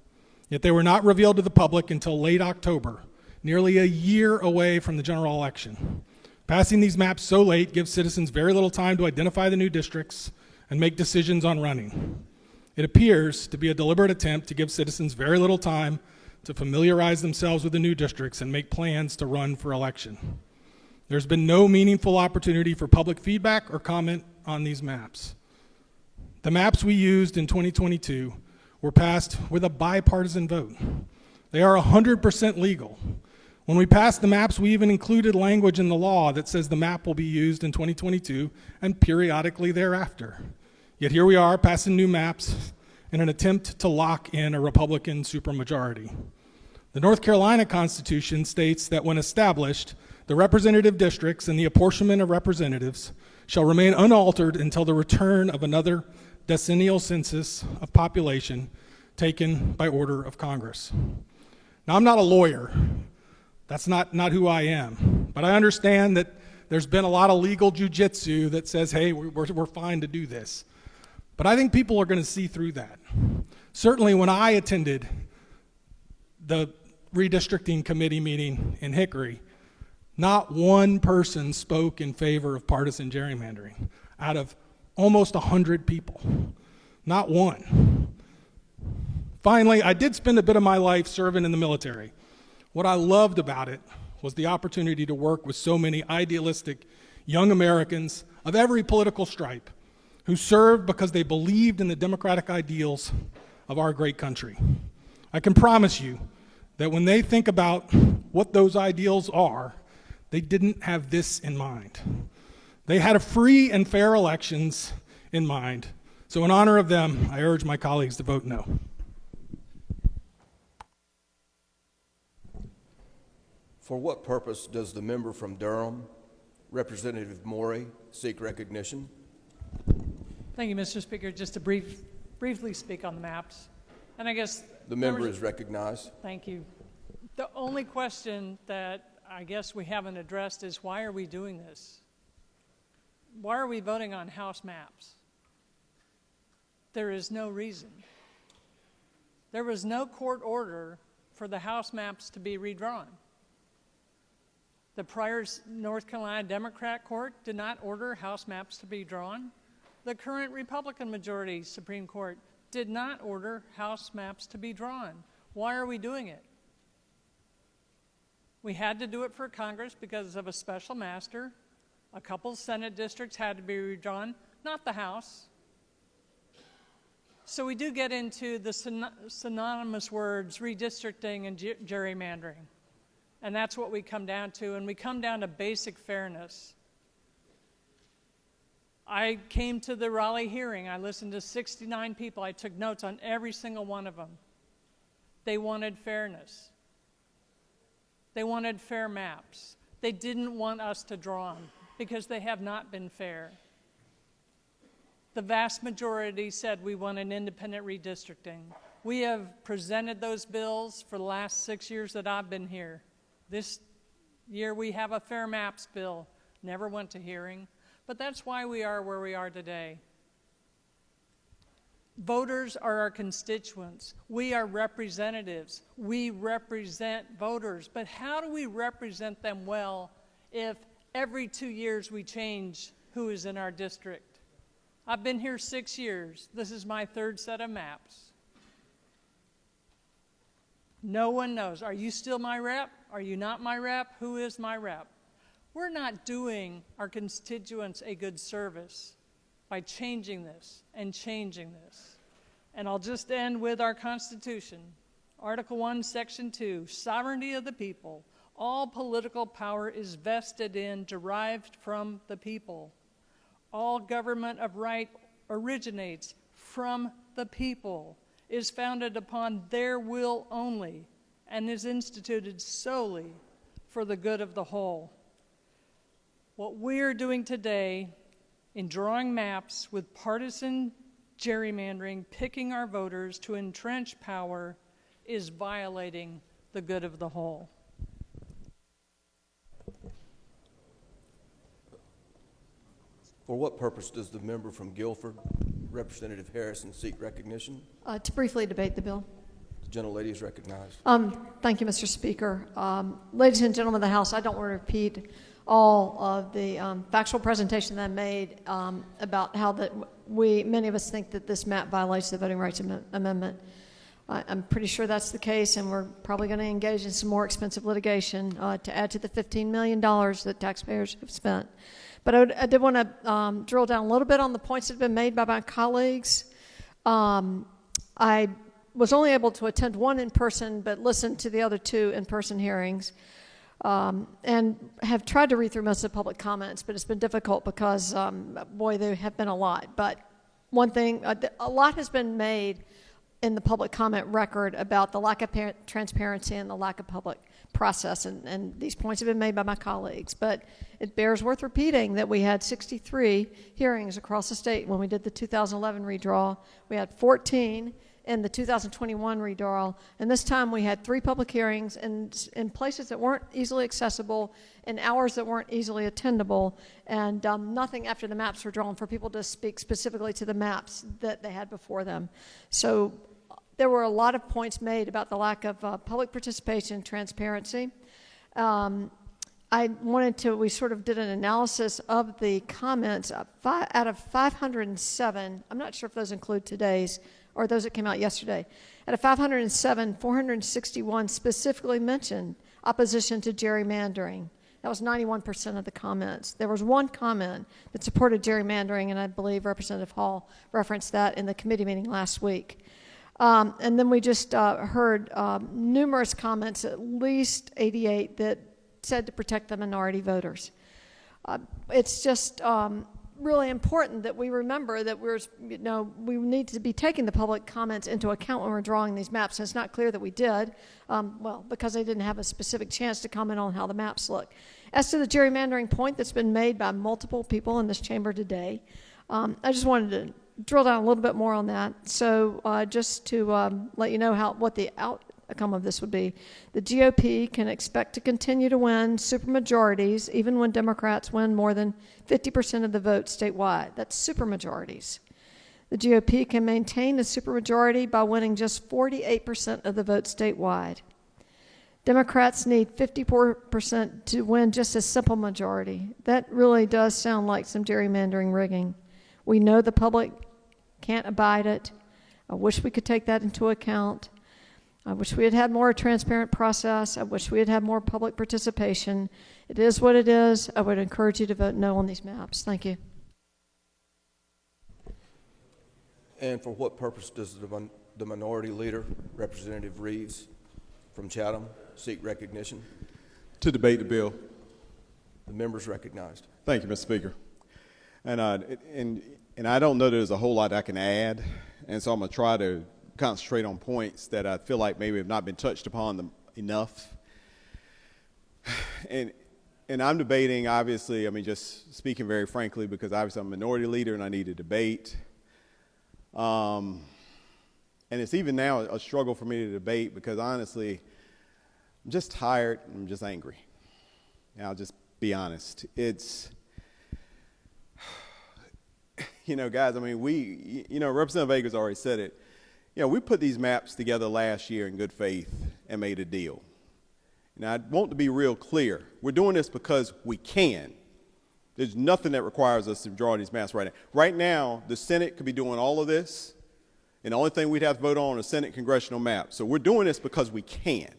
Yet they were not revealed to the public until late October, nearly a year away from the general election. Passing these maps so late gives citizens very little time to identify the new districts and make decisions on running. It appears to be a deliberate attempt to give citizens very little time to familiarize themselves with the new districts and make plans to run for election. There's been no meaningful opportunity for public feedback or comment on these maps. The maps we used in 2022 were passed with a bipartisan vote. They are 100% legal. When we passed the maps, we even included language in the law that says the map will be used in 2022 and periodically thereafter. Yet here we are passing new maps in an attempt to lock in a Republican supermajority. The North Carolina Constitution states that when established, the representative districts and the apportionment of representatives shall remain unaltered until the return of another decennial census of population taken by order of Congress. Now, I'm not a lawyer. That's not who I am. But I understand that there's been a lot of legal jujitsu that says, hey, we're fine to do this. But I think people are going to see through that. Certainly when I attended the redistricting committee meeting in Hickory, not one person spoke in favor of partisan gerrymandering out of almost 100 people. Not one. Finally, I did spend a bit of my life serving in the military. What I loved about it was the opportunity to work with so many idealistic young Americans of every political stripe who served because they believed in the democratic ideals of our great country. I can promise you that when they think about what those ideals are, they didn't have this in mind. They had a free and fair elections in mind. So in honor of them, I urge my colleagues to vote no. For what purpose does the member from Durham, Representative Morey, seek recognition? Thank you, Mr. Speaker. Just to briefly speak on the maps. And I guess The member is recognized. Thank you. The only question that I guess we haven't addressed is why are we doing this? Why are we voting on House maps? There is no reason. There was no court order for the House maps to be redrawn. The prior North Carolina Democrat Court did not order House maps to be drawn. The current Republican majority Supreme Court did not order House maps to be drawn. Why are we doing it? We had to do it for Congress because of a special master. A couple Senate districts had to be redrawn, not the House. So we do get into the synonymous words redistricting and gerrymandering. And that's what we come down to, and we come down to basic fairness. I came to the Raleigh hearing. I listened to 69 people. I took notes on every single one of them. They wanted fairness. They wanted fair maps. They didn't want us to draw them because they have not been fair. The vast majority said we want an independent redistricting. We have presented those bills for the last 6 years that I've been here. This year we have a fair maps bill. Never went to hearing. But that's why we are where we are today. Voters are our constituents. We are representatives. We represent voters. But how do we represent them well if every 2 years we change who is in our district? I've been here 6 years. This is my third set of maps. No one knows. Are you still my rep? Are you not my rep? Who is my rep? We're not doing our constituents a good service by changing this and changing this. And I'll just end with our Constitution. Article 1, Section 2, sovereignty of the people. All political power is vested in, derived from the people. All government of right originates from the people, is founded upon their will only, and is instituted solely for the good of the whole. What we're doing today in drawing maps with partisan gerrymandering, picking our voters to entrench power, is violating the good of the whole. For what purpose does the member from Guilford, Representative Harrison, seek recognition? To briefly debate the bill. The gentlelady is recognized. Thank you, Mr. Speaker. Ladies and gentlemen of the House, I don't want to repeat all of the factual presentation that I made about how that many of us think that this map violates the Voting Rights Amendment. I'm pretty sure that's the case, and we're probably going to engage in some more expensive litigation to add to the $15 million that taxpayers have spent. But I did want to drill down a little bit on the points that have been made by my colleagues. I was only able to attend one in person, but listened to the other two in-person hearings, and have tried to read through most of the public comments, but it's been difficult because, boy, there have been a lot. But one thing, a lot has been made in the public comment record about the lack of transparency and the lack of public process, and these points have been made by my colleagues. But it bears worth repeating that we had 63 hearings across the state when we did the 2011 redraw. We had 14 in the 2021 redraw, and this time we had 3 public hearings in places that weren't easily accessible, in hours that weren't easily attendable, and nothing after the maps were drawn for people to speak specifically to the maps that they had before them. So there were a lot of points made about the lack of public participation and transparency. We sort of did an analysis of the comments. Out of 507, I'm not sure if those include today's or those that came out yesterday. Out of 507, 461 specifically mentioned opposition to gerrymandering. That was 91% of the comments. There was one comment that supported gerrymandering, and I believe Representative Hall referenced that in the committee meeting last week. And then we just heard numerous comments, at least 88, that said to protect the minority voters. It's just really important that we remember that we need to be taking the public comments into account when we're drawing these maps. And it's not clear that we did, because they didn't have a specific chance to comment on how the maps look. As to the gerrymandering point that's been made by multiple people in this chamber today, I just wanted to drill down a little bit more on that. So just to let you know what the outcome of this would be. The GOP can expect to continue to win supermajorities even when Democrats win more than 50% of the vote statewide. That's supermajorities. The GOP can maintain a supermajority by winning just 48% of the vote statewide. Democrats need 54% to win just a simple majority. That really does sound like some gerrymandering rigging. We know the public can't abide it. I wish we could take that into account. I wish we had had more transparent process. I wish we had had more public participation. It is what it is. I would encourage you to vote no on these maps. Thank you. And for what purpose does the minority leader, Representative Reeves from Chatham, seek recognition? To debate the bill. The member is recognized. Thank you, Mr. Speaker. And I don't know there's a whole lot I can add, and so I'm going to try to concentrate on points that I feel like maybe have not been touched upon enough. And I'm debating, obviously, just speaking very frankly, because obviously I'm a minority leader and I need to debate. And it's even now a struggle for me to debate because honestly, I'm just tired and I'm just angry. And I'll just be honest. It's, guys, Representative Akers already said it. We put these maps together last year in good faith and made a deal. Now, I want to be real clear. We're doing this because we can. There's nothing that requires us to draw these maps right now. Right now, the Senate could be doing all of this, and the only thing we'd have to vote on is Senate congressional map. So we're doing this because we can.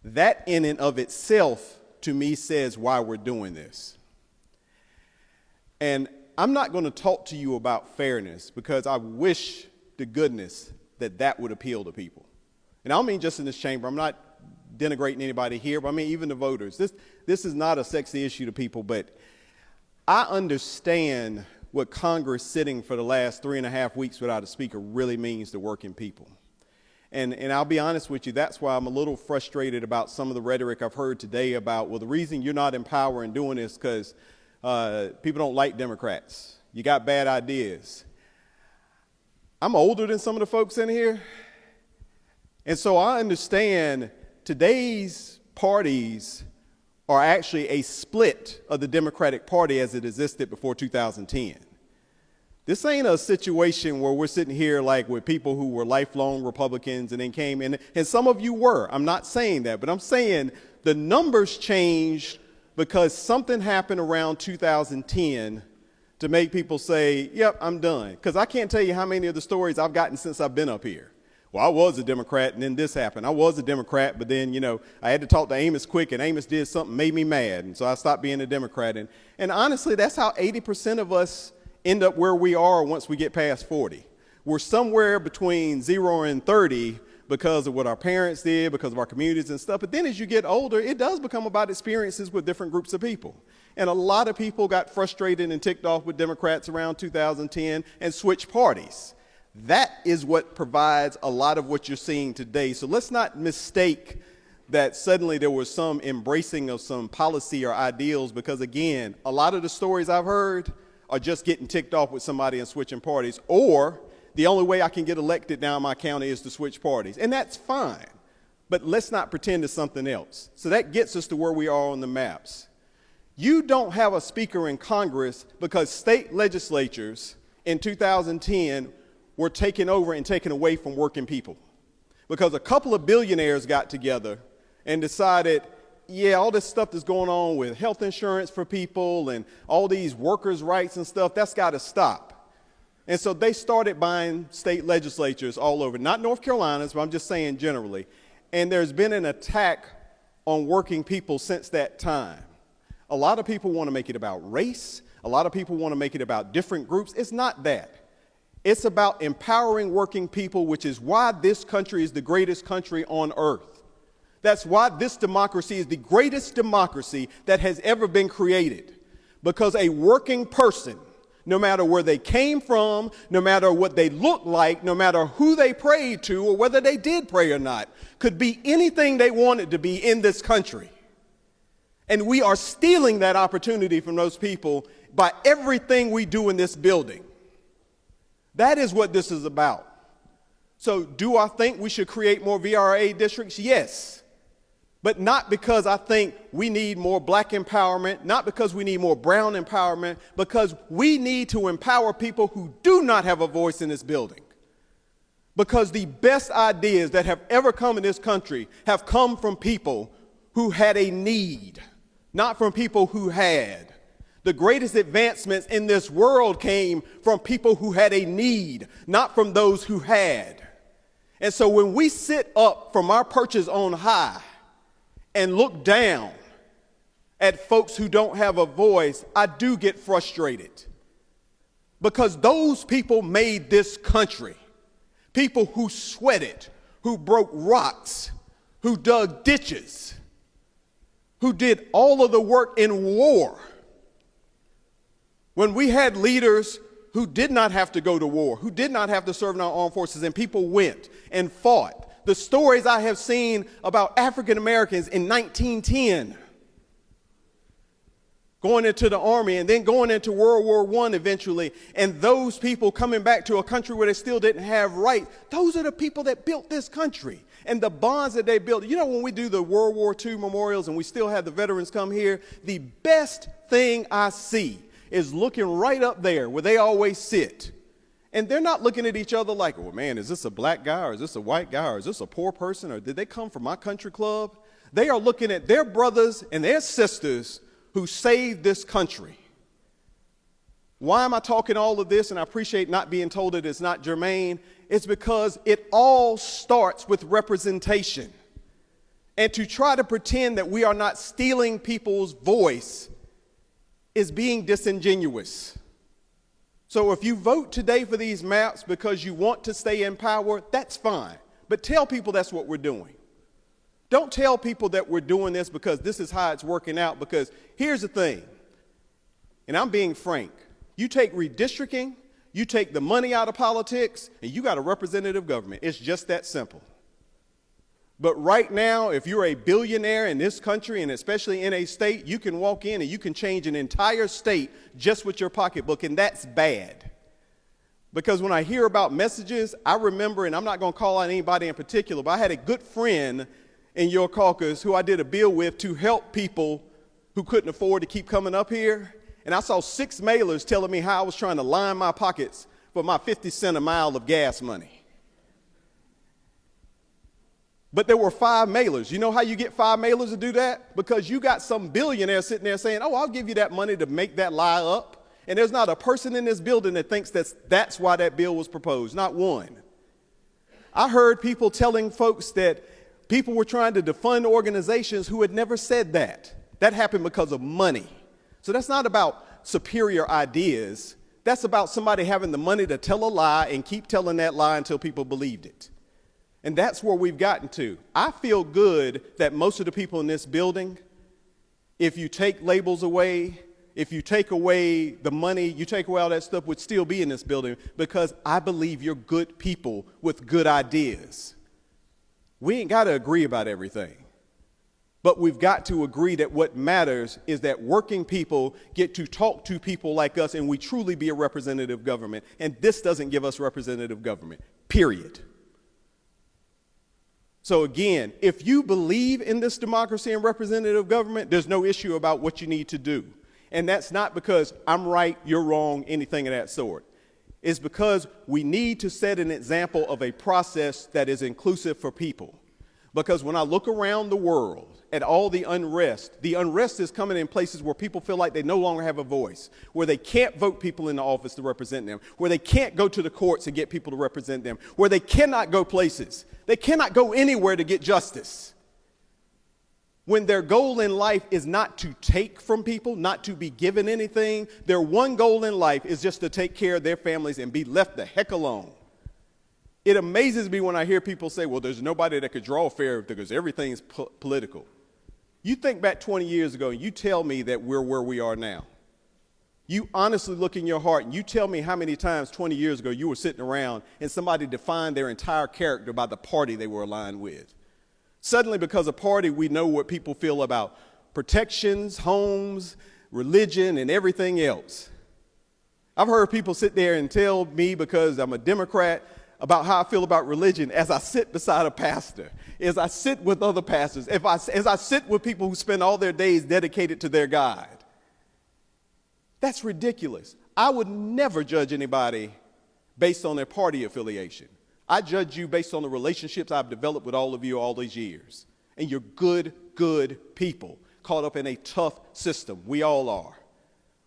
That in and of itself, to me, says why we're doing this. And I'm not going to talk to you about fairness because I wish to goodness that would appeal to people. And I don't mean just in this chamber. I'm not denigrating anybody here, but I mean even the voters. This is not a sexy issue to people, but I understand what Congress sitting for the last 3.5 weeks without a speaker really means to working people. And I'll be honest with you, that's why I'm a little frustrated about some of the rhetoric I've heard today about, well, the reason you're not in power and doing this because people don't like Democrats. You got bad ideas. I'm older than some of the folks in here, and so I understand today's parties are actually a split of the Democratic Party as it existed before 2010. This ain't a situation where we're sitting here like with people who were lifelong Republicans and then came in, and some of you were. I'm not saying that, but I'm saying the numbers changed because something happened around 2010 to make people say, yep, I'm done. Because I can't tell you how many of the stories I've gotten since I've been up here. Well, I was a Democrat, and then this happened. I was a Democrat, but then, I had to talk to Amos quick, and Amos did something made me mad, and so I stopped being a Democrat. And honestly, that's how 80% of us end up where we are once we get past 40. We're somewhere between 0 and 30 because of what our parents did, because of our communities and stuff. But then as you get older, it does become about experiences with different groups of people. And a lot of people got frustrated and ticked off with Democrats around 2010 and switched parties. That is what provides a lot of what you're seeing today. So let's not mistake that suddenly there was some embracing of some policy or ideals, because again, a lot of the stories I've heard are just getting ticked off with somebody and switching parties, or the only way I can get elected now in my county is to switch parties. And that's fine, but let's not pretend it's something else. So that gets us to where we are on the maps. You don't have a speaker in Congress because state legislatures in 2010 were taken over and taken away from working people. Because a couple of billionaires got together and decided, yeah, all this stuff that's going on with health insurance for people and all these workers' rights and stuff, that's got to stop. And so they started buying state legislatures all over, not North Carolina's, but I'm just saying generally. And there's been an attack on working people since that time. A lot of people want to make it about race. A lot of people want to make it about different groups. It's not that. It's about empowering working people, which is why this country is the greatest country on earth. That's why this democracy is the greatest democracy that has ever been created. Because a working person, no matter where they came from, no matter what they looked like, no matter who they prayed to or whether they did pray or not, could be anything they wanted to be in this country. And we are stealing that opportunity from those people by everything we do in this building. That is what this is about. So do I think we should create more VRA districts? Yes. But not because I think we need more black empowerment, not because we need more brown empowerment, because we need to empower people who do not have a voice in this building. Because the best ideas that have ever come in this country have come from people who had a need, not from people who had. The greatest advancements in this world came from people who had a need, not from those who had. And so when we sit up from our perches on high and look down at folks who don't have a voice, I do get frustrated. Because those people made this country. People who sweated, who broke rocks, who dug ditches, who did all of the work in war. When we had leaders who did not have to go to war, who did not have to serve in our armed forces, and people went and fought. The stories I have seen about African Americans in 1910 going into the army and then going into World War I eventually, and those people coming back to a country where they still didn't have rights, those are the people that built this country. And the bonds that they built. You know, when we do the World War II memorials and we still have the veterans come here, the best thing I see is looking right up there where they always sit. And they're not looking at each other like, oh man, is this a black guy or is this a white guy or is this a poor person or did they come from my country club? They are looking at their brothers and their sisters who saved this country. Why am I talking all of this? And I appreciate not being told that it's not germane. It's because it all starts with representation. And to try to pretend that we are not stealing people's voice is being disingenuous. So if you vote today for these maps because you want to stay in power, that's fine. But tell people that's what we're doing. Don't tell people that we're doing this because this is how it's working out, because here's the thing, and I'm being frank, you take redistricting, you take the money out of politics, and you got a representative government. It's just that simple. But right now, if you're a billionaire in this country, and especially in a state, you can walk in and you can change an entire state just with your pocketbook, and that's bad. Because when I hear about messages, I remember, and I'm not going to call out anybody in particular, but I had a good friend in your caucus who I did a bill with to help people who couldn't afford to keep coming up here. And I saw 6 mailers telling me how I was trying to line my pockets for my 50 cent a mile of gas money. But there were 5 mailers. You know how you get 5 mailers to do that? Because you got some billionaire sitting there saying, oh, I'll give you that money to make that lie up. And there's not a person in this building that thinks that's why that bill was proposed, not one. I heard people telling folks that people were trying to defund organizations who had never said that. That happened because of money. So that's not about superior ideas. That's about somebody having the money to tell a lie and keep telling that lie until people believed it. And that's where we've gotten to. I feel good that most of the people in this building, if you take labels away, if you take away the money, you take away all that stuff, would still be in this building, because I believe you're good people with good ideas. We ain't got to agree about everything, but we've got to agree that what matters is that working people get to talk to people like us, and we truly be a representative government. And this doesn't give us representative government, period. So again, if you believe in this democracy and representative government, there's no issue about what you need to do. And that's not because I'm right, you're wrong, anything of that sort. It's because we need to set an example of a process that is inclusive for people. Because when I look around the world at all the unrest is coming in places where people feel like they no longer have a voice, where they can't vote people into office to represent them, where they can't go to the courts and get people to represent them, where they cannot go places. They cannot go anywhere to get justice. When their goal in life is not to take from people, not to be given anything, their one goal in life is just to take care of their families and be left the heck alone. It amazes me when I hear people say, well, there's nobody that could draw fair because everything's political. You think back 20 years ago and you tell me that we're where we are now. You honestly look in your heart and you tell me how many times 20 years ago you were sitting around and somebody defined their entire character by the party they were aligned with. Suddenly, because of party, we know what people feel about protections, homes, religion, and everything else. I've heard people sit there and tell me, because I'm a Democrat, about how I feel about religion as I sit beside a pastor, as I sit with other pastors, as I sit with people who spend all their days dedicated to their God. That's ridiculous. I would never judge anybody based on their party affiliation. I judge you based on the relationships I've developed with all of you all these years. And you're good people caught up in a tough system. We all are.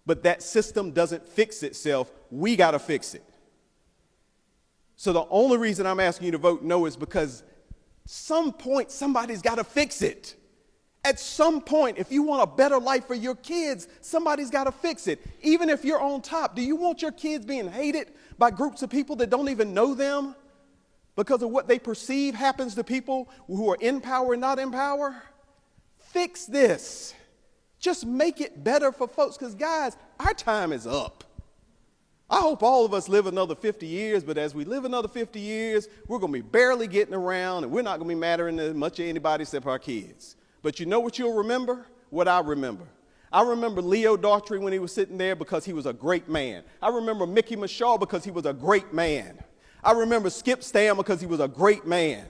But that system doesn't fix itself. We got to fix it. So the only reason I'm asking you to vote no is because some point somebody's got to fix it. At some point, if you want a better life for your kids, somebody's got to fix it. Even if you're on top, do you want your kids being hated by groups of people that don't even know them because of what they perceive happens to people who are in power and not in power? Fix this. Just make it better for folks, because guys, our time is up. I hope all of us live another 50 years, but as we live another 50 years, we're going to be barely getting around, and we're not going to be mattering as much to anybody except our kids. But you know what you'll remember? What I remember. I remember Leo Daughtry when he was sitting there because he was a great man. I remember Mickey Mashaw because he was a great man. I remember Skip Stam because he was a great man.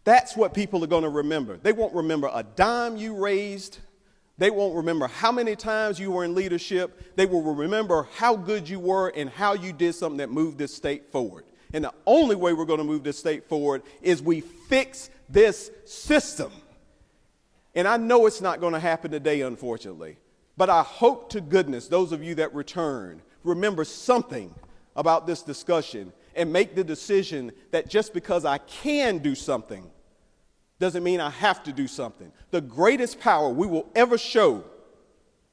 That's what people are going to remember. They won't remember a dime you raised. They won't remember how many times you were in leadership. They will remember how good you were and how you did something that moved this state forward. And the only way we're going to move this state forward is we fix this system. And I know it's not going to happen today, unfortunately. But I hope to goodness those of you that return remember something about this discussion and make the decision that just because I can do something doesn't mean I have to do something. The greatest power we will ever show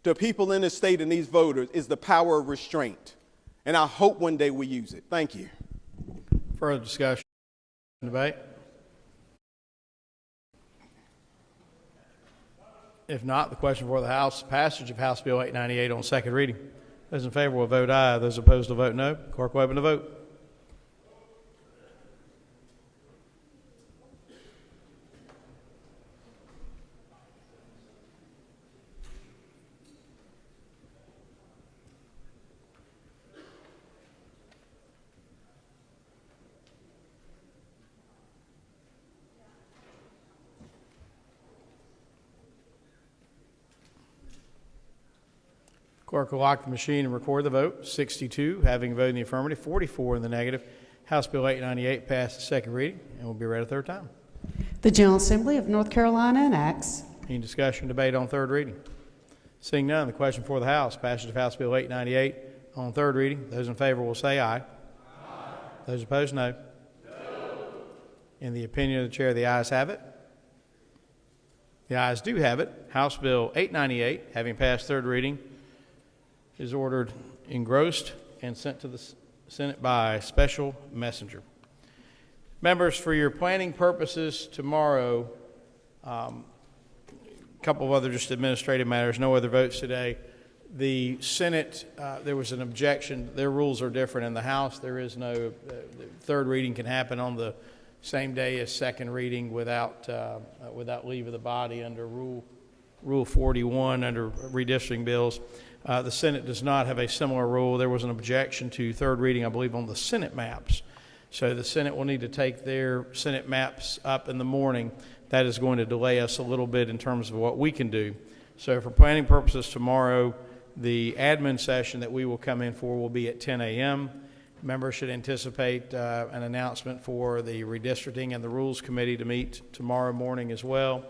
to people in this state and these voters is the power of restraint. And I hope one day we use it. Thank you. Further discussion, debate? If not, the question for the House, passage of House Bill 898 on second reading. Those in favor will vote aye. Those opposed will vote no. Clerk will open the vote. Clerk will lock the machine and record the vote. 62 having voted in the affirmative, 44 in the negative. House Bill 898 passed the second reading and will be read a third time. The General Assembly of North Carolina enacts. Any discussion, debate on third reading? Seeing none, the question for the House, passage of House Bill 898 on third reading. Those in favor will say aye. Aye. Those opposed, no. No. In the opinion of the chair, the ayes have it. The ayes do have it. House Bill 898, having passed third reading, is ordered engrossed and sent to the Senate by special messenger. Members, for your planning purposes tomorrow, a couple of other just administrative matters, no other votes today. The Senate, there was an objection. Their rules are different. In the House, there is no, third reading can happen on the same day as second reading without leave of the body under Rule 41 under redistricting bills. The Senate does not have a similar rule. There was an objection to third reading, I believe, on the Senate maps. So the Senate will need to take their Senate maps up in the morning. That is going to delay us a little bit in terms of what we can do. So for planning purposes tomorrow, the admin session that we will come in for will be at 10 a.m. Members should anticipate an announcement for the redistricting and the Rules Committee to meet tomorrow morning as well.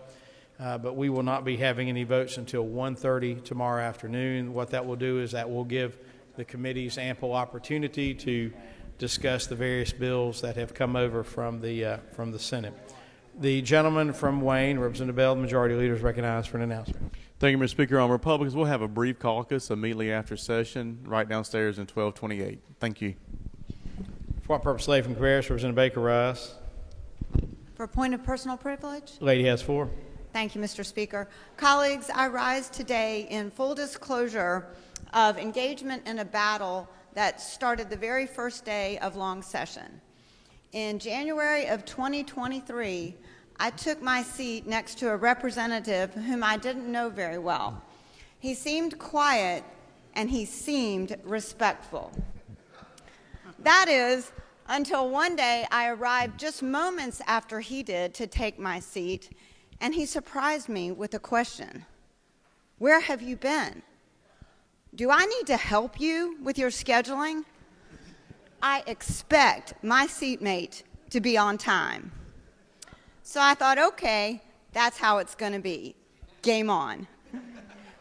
But we will not be having any votes until 1:30 tomorrow afternoon. What that will do is that will give the committees ample opportunity to discuss the various bills that have come over from the Senate. The gentleman from Wayne, Representative Bell, the majority leader, is recognized for an announcement. Thank you, Mr. Speaker. On Republicans, we'll have a brief caucus immediately after session, right downstairs in 1228. Thank you. For what purpose, lady from Cabarrus, Representative Baker rise. For a point of personal privilege? Lady has floor. Thank you, Mr. Speaker. Colleagues, I rise today in full disclosure of engagement in a battle that started the very first day of long session. In January of 2023, I took my seat next to a representative whom I didn't know very well. He seemed quiet and he seemed respectful. That is, until one day I arrived just moments after he did to take my seat, and he surprised me with a question. Where have you been? Do I need to help you with your scheduling? I expect my seatmate to be on time. So I thought, okay, that's how it's going to be. Game on.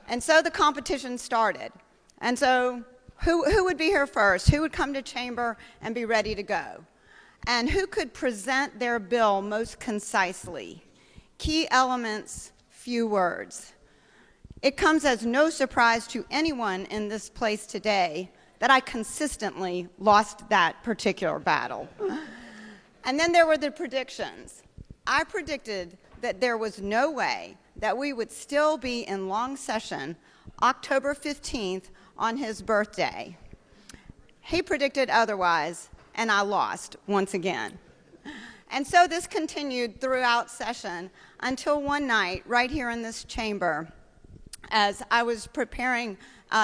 And so the competition started. And so who would be here first? Who would come to chamber and be ready to go? And who could present their bill most concisely? Key elements, few words. It comes as no surprise to anyone in this place today that I consistently lost that particular battle. And then there were the predictions. I predicted that there was no way that we would still be in long session October 15th on his birthday. He predicted otherwise, and I lost once again. And so this continued throughout session until one night, right here in this chamber, as I was preparing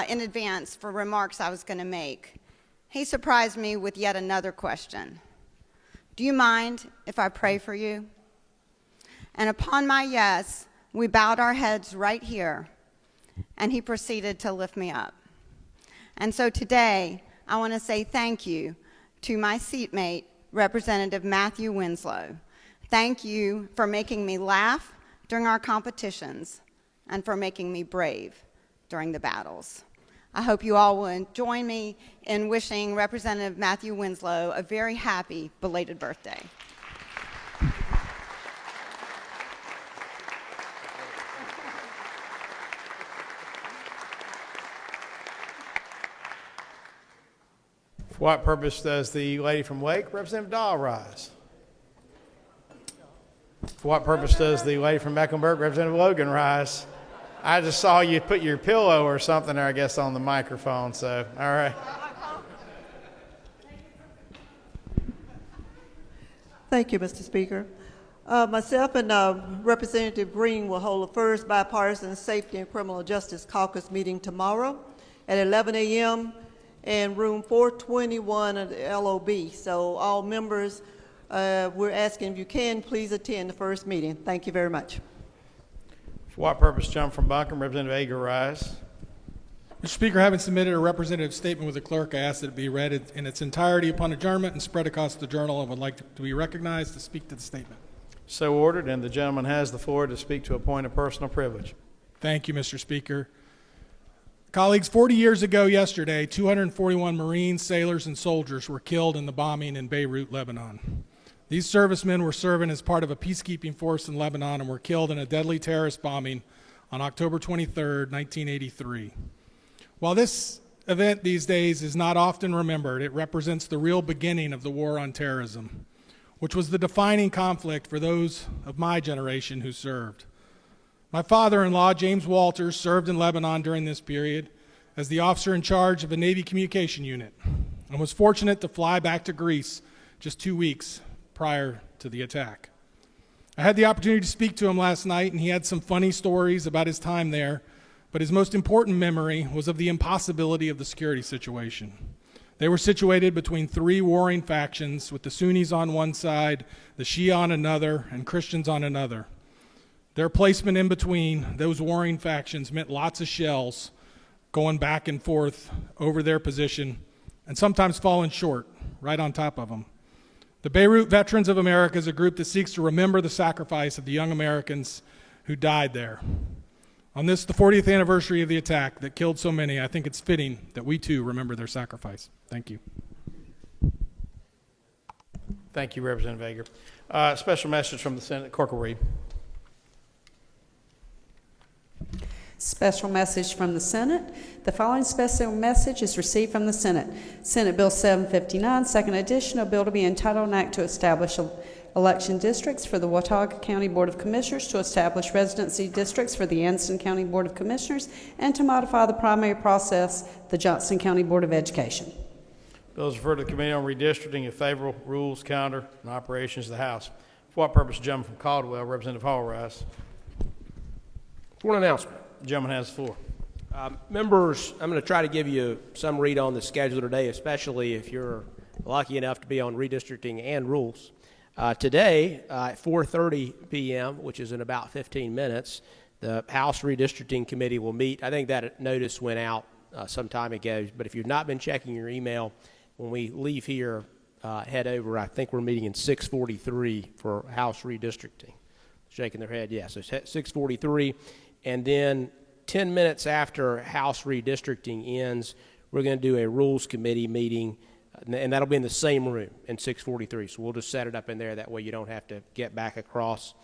in advance for remarks I was going to make, he surprised me with yet another question. Do you mind if I pray for you? And upon my yes, we bowed our heads right here, and he proceeded to lift me up. And so today, I want to say thank you to my seatmate, Representative Matthew Winslow. Thank you for making me laugh during our competitions and for making me brave during the battles. I hope you all will join me in wishing Representative Matthew Winslow a very happy belated birthday. For what purpose does the lady from Wake, Representative Dahl, rise? For what purpose does the lady from Mecklenburg, Representative Logan, rise? I just saw you put your pillow or something there, I guess, on the microphone, so, all right. Thank you, Mr. Speaker. Myself and Representative Green will hold the first bipartisan safety and criminal justice caucus meeting tomorrow at 11 a.m. in room 421 of the LOB. So all members, we're asking if you can please attend the first meeting. Thank you very much. For what purpose, jump from Buncombe, Representative Ager, rise. Mr. Speaker, having submitted a representative statement with the clerk, I ask that it be read in its entirety upon adjournment and spread across the journal, and would like to be recognized to speak to the statement. So ordered, and the gentleman has the floor to speak to a point of personal privilege. Thank you, Mr. Speaker. Colleagues, 40 years ago yesterday, 241 Marines, sailors, and soldiers were killed in the bombing in Beirut, Lebanon. These servicemen were serving as part of a peacekeeping force in Lebanon and were killed in a deadly terrorist bombing on October 23, 1983. While this event these days is not often remembered, it represents the real beginning of the war on terrorism, which was the defining conflict for those of my generation who served. My father-in-law, James Walters, served in Lebanon during this period as the officer in charge of a Navy communication unit and was fortunate to fly back to Greece just 2 weeks prior to the attack. I had the opportunity to speak to him last night, and he had some funny stories about his time there, but his most important memory was of the impossibility of the security situation. They were situated between 3 warring factions, with the Sunnis on one side, the Shia on another, and Christians on another. Their placement in between those warring factions meant lots of shells going back and forth over their position, and sometimes falling short, right on top of them. The Beirut Veterans of America is a group that seeks to remember the sacrifice of the young Americans who died there. On this, the 40th anniversary of the attack that killed so many, I think it's fitting that we too remember their sacrifice. Thank you. Thank you, Representative Ager. Special message from the Senate. Clerk will read. Special message from the Senate. The following special message is received from the Senate. Senate Bill 759, second edition, a bill to be entitled an act to establish election districts for the Watauga County Board of Commissioners, to establish residency districts for the Anston County Board of Commissioners, and to modify the primary process, the Johnson County Board of Education. Bill is referred to the Committee on Redistricting, if favorable, rules, calendar, and operations of the House. For what purpose, the gentleman from Caldwell, Representative Hall, rise. For an announcement. The gentleman has the floor. Members, I'm going to try to give you some read on the schedule today, especially if you're lucky enough to be on redistricting and rules. Today, at 4:30 p.m., which is in about 15 minutes, the House Redistricting Committee will meet. I think that notice went out some time ago, but if you've not been checking your email, when we leave here, head over. I think we're meeting in 643 for House Redistricting. Shaking their head, yes. So 643. And then 10 minutes after House Redistricting ends, we're going to do a Rules Committee meeting, and that'll be in the same room in 643. So we'll just set it up in there. That way you don't have to get back across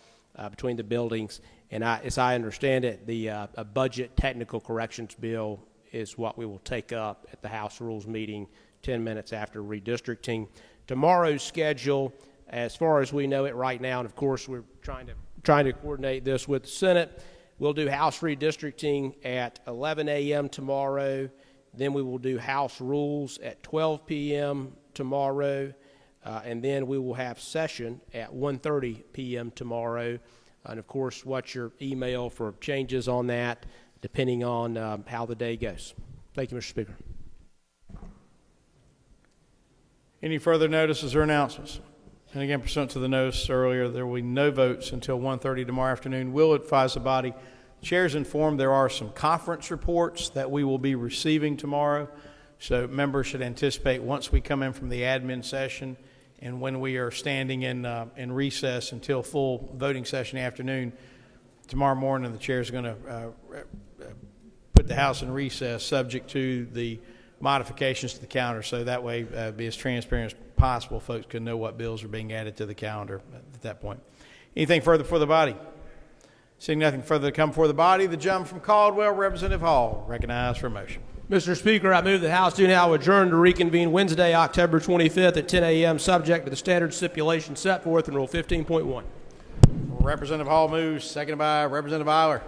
between the buildings. And as I understand it, a budget technical corrections bill is what we will take up at the House Rules meeting 10 minutes after redistricting. Tomorrow's schedule, as far as we know it right now, and of course we're trying to coordinate this with the Senate, we'll do House Redistricting at 11 a.m. tomorrow. Then we will do House Rules at 12 p.m. tomorrow. And then we will have session at 1:30 p.m. tomorrow. And, of course, watch your email for changes on that, depending on how the day goes. Thank you, Mr. Speaker. Any further notices or announcements? And again, pursuant to the notice earlier, there will be no votes until 1:30 tomorrow afternoon. We'll advise the body. Chair's informed there are some conference reports that we will be receiving tomorrow. So members should anticipate once we come in from the admin session and when we are standing in recess until full voting session afternoon, tomorrow morning the chair is going to put the House in recess subject to the modifications to the calendar, so that way be as transparent as possible. Folks can know what bills are being added to the calendar at that point. Anything further for the body? Seeing nothing further to come before the body, the gentleman from Caldwell, Representative Hall, recognized for a motion. Mr. Speaker, I move the House do now adjourn to reconvene Wednesday, October 25th at 10 a.m., subject to the standard stipulations set forth in Rule 15.1. Representative Hall moves, seconded by Representative Eiler,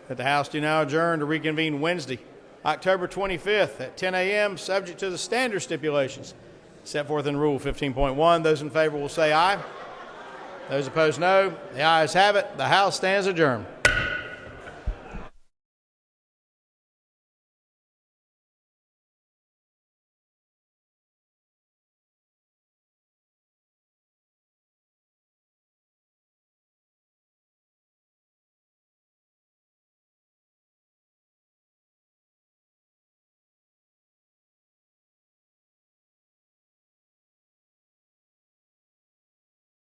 that the House do now adjourn to reconvene Wednesday, October 25th at 10 a.m., subject to the standard stipulations set forth in Rule 15.1. Those in favor will say aye. Those opposed, no. The ayes have it. The House stands adjourned.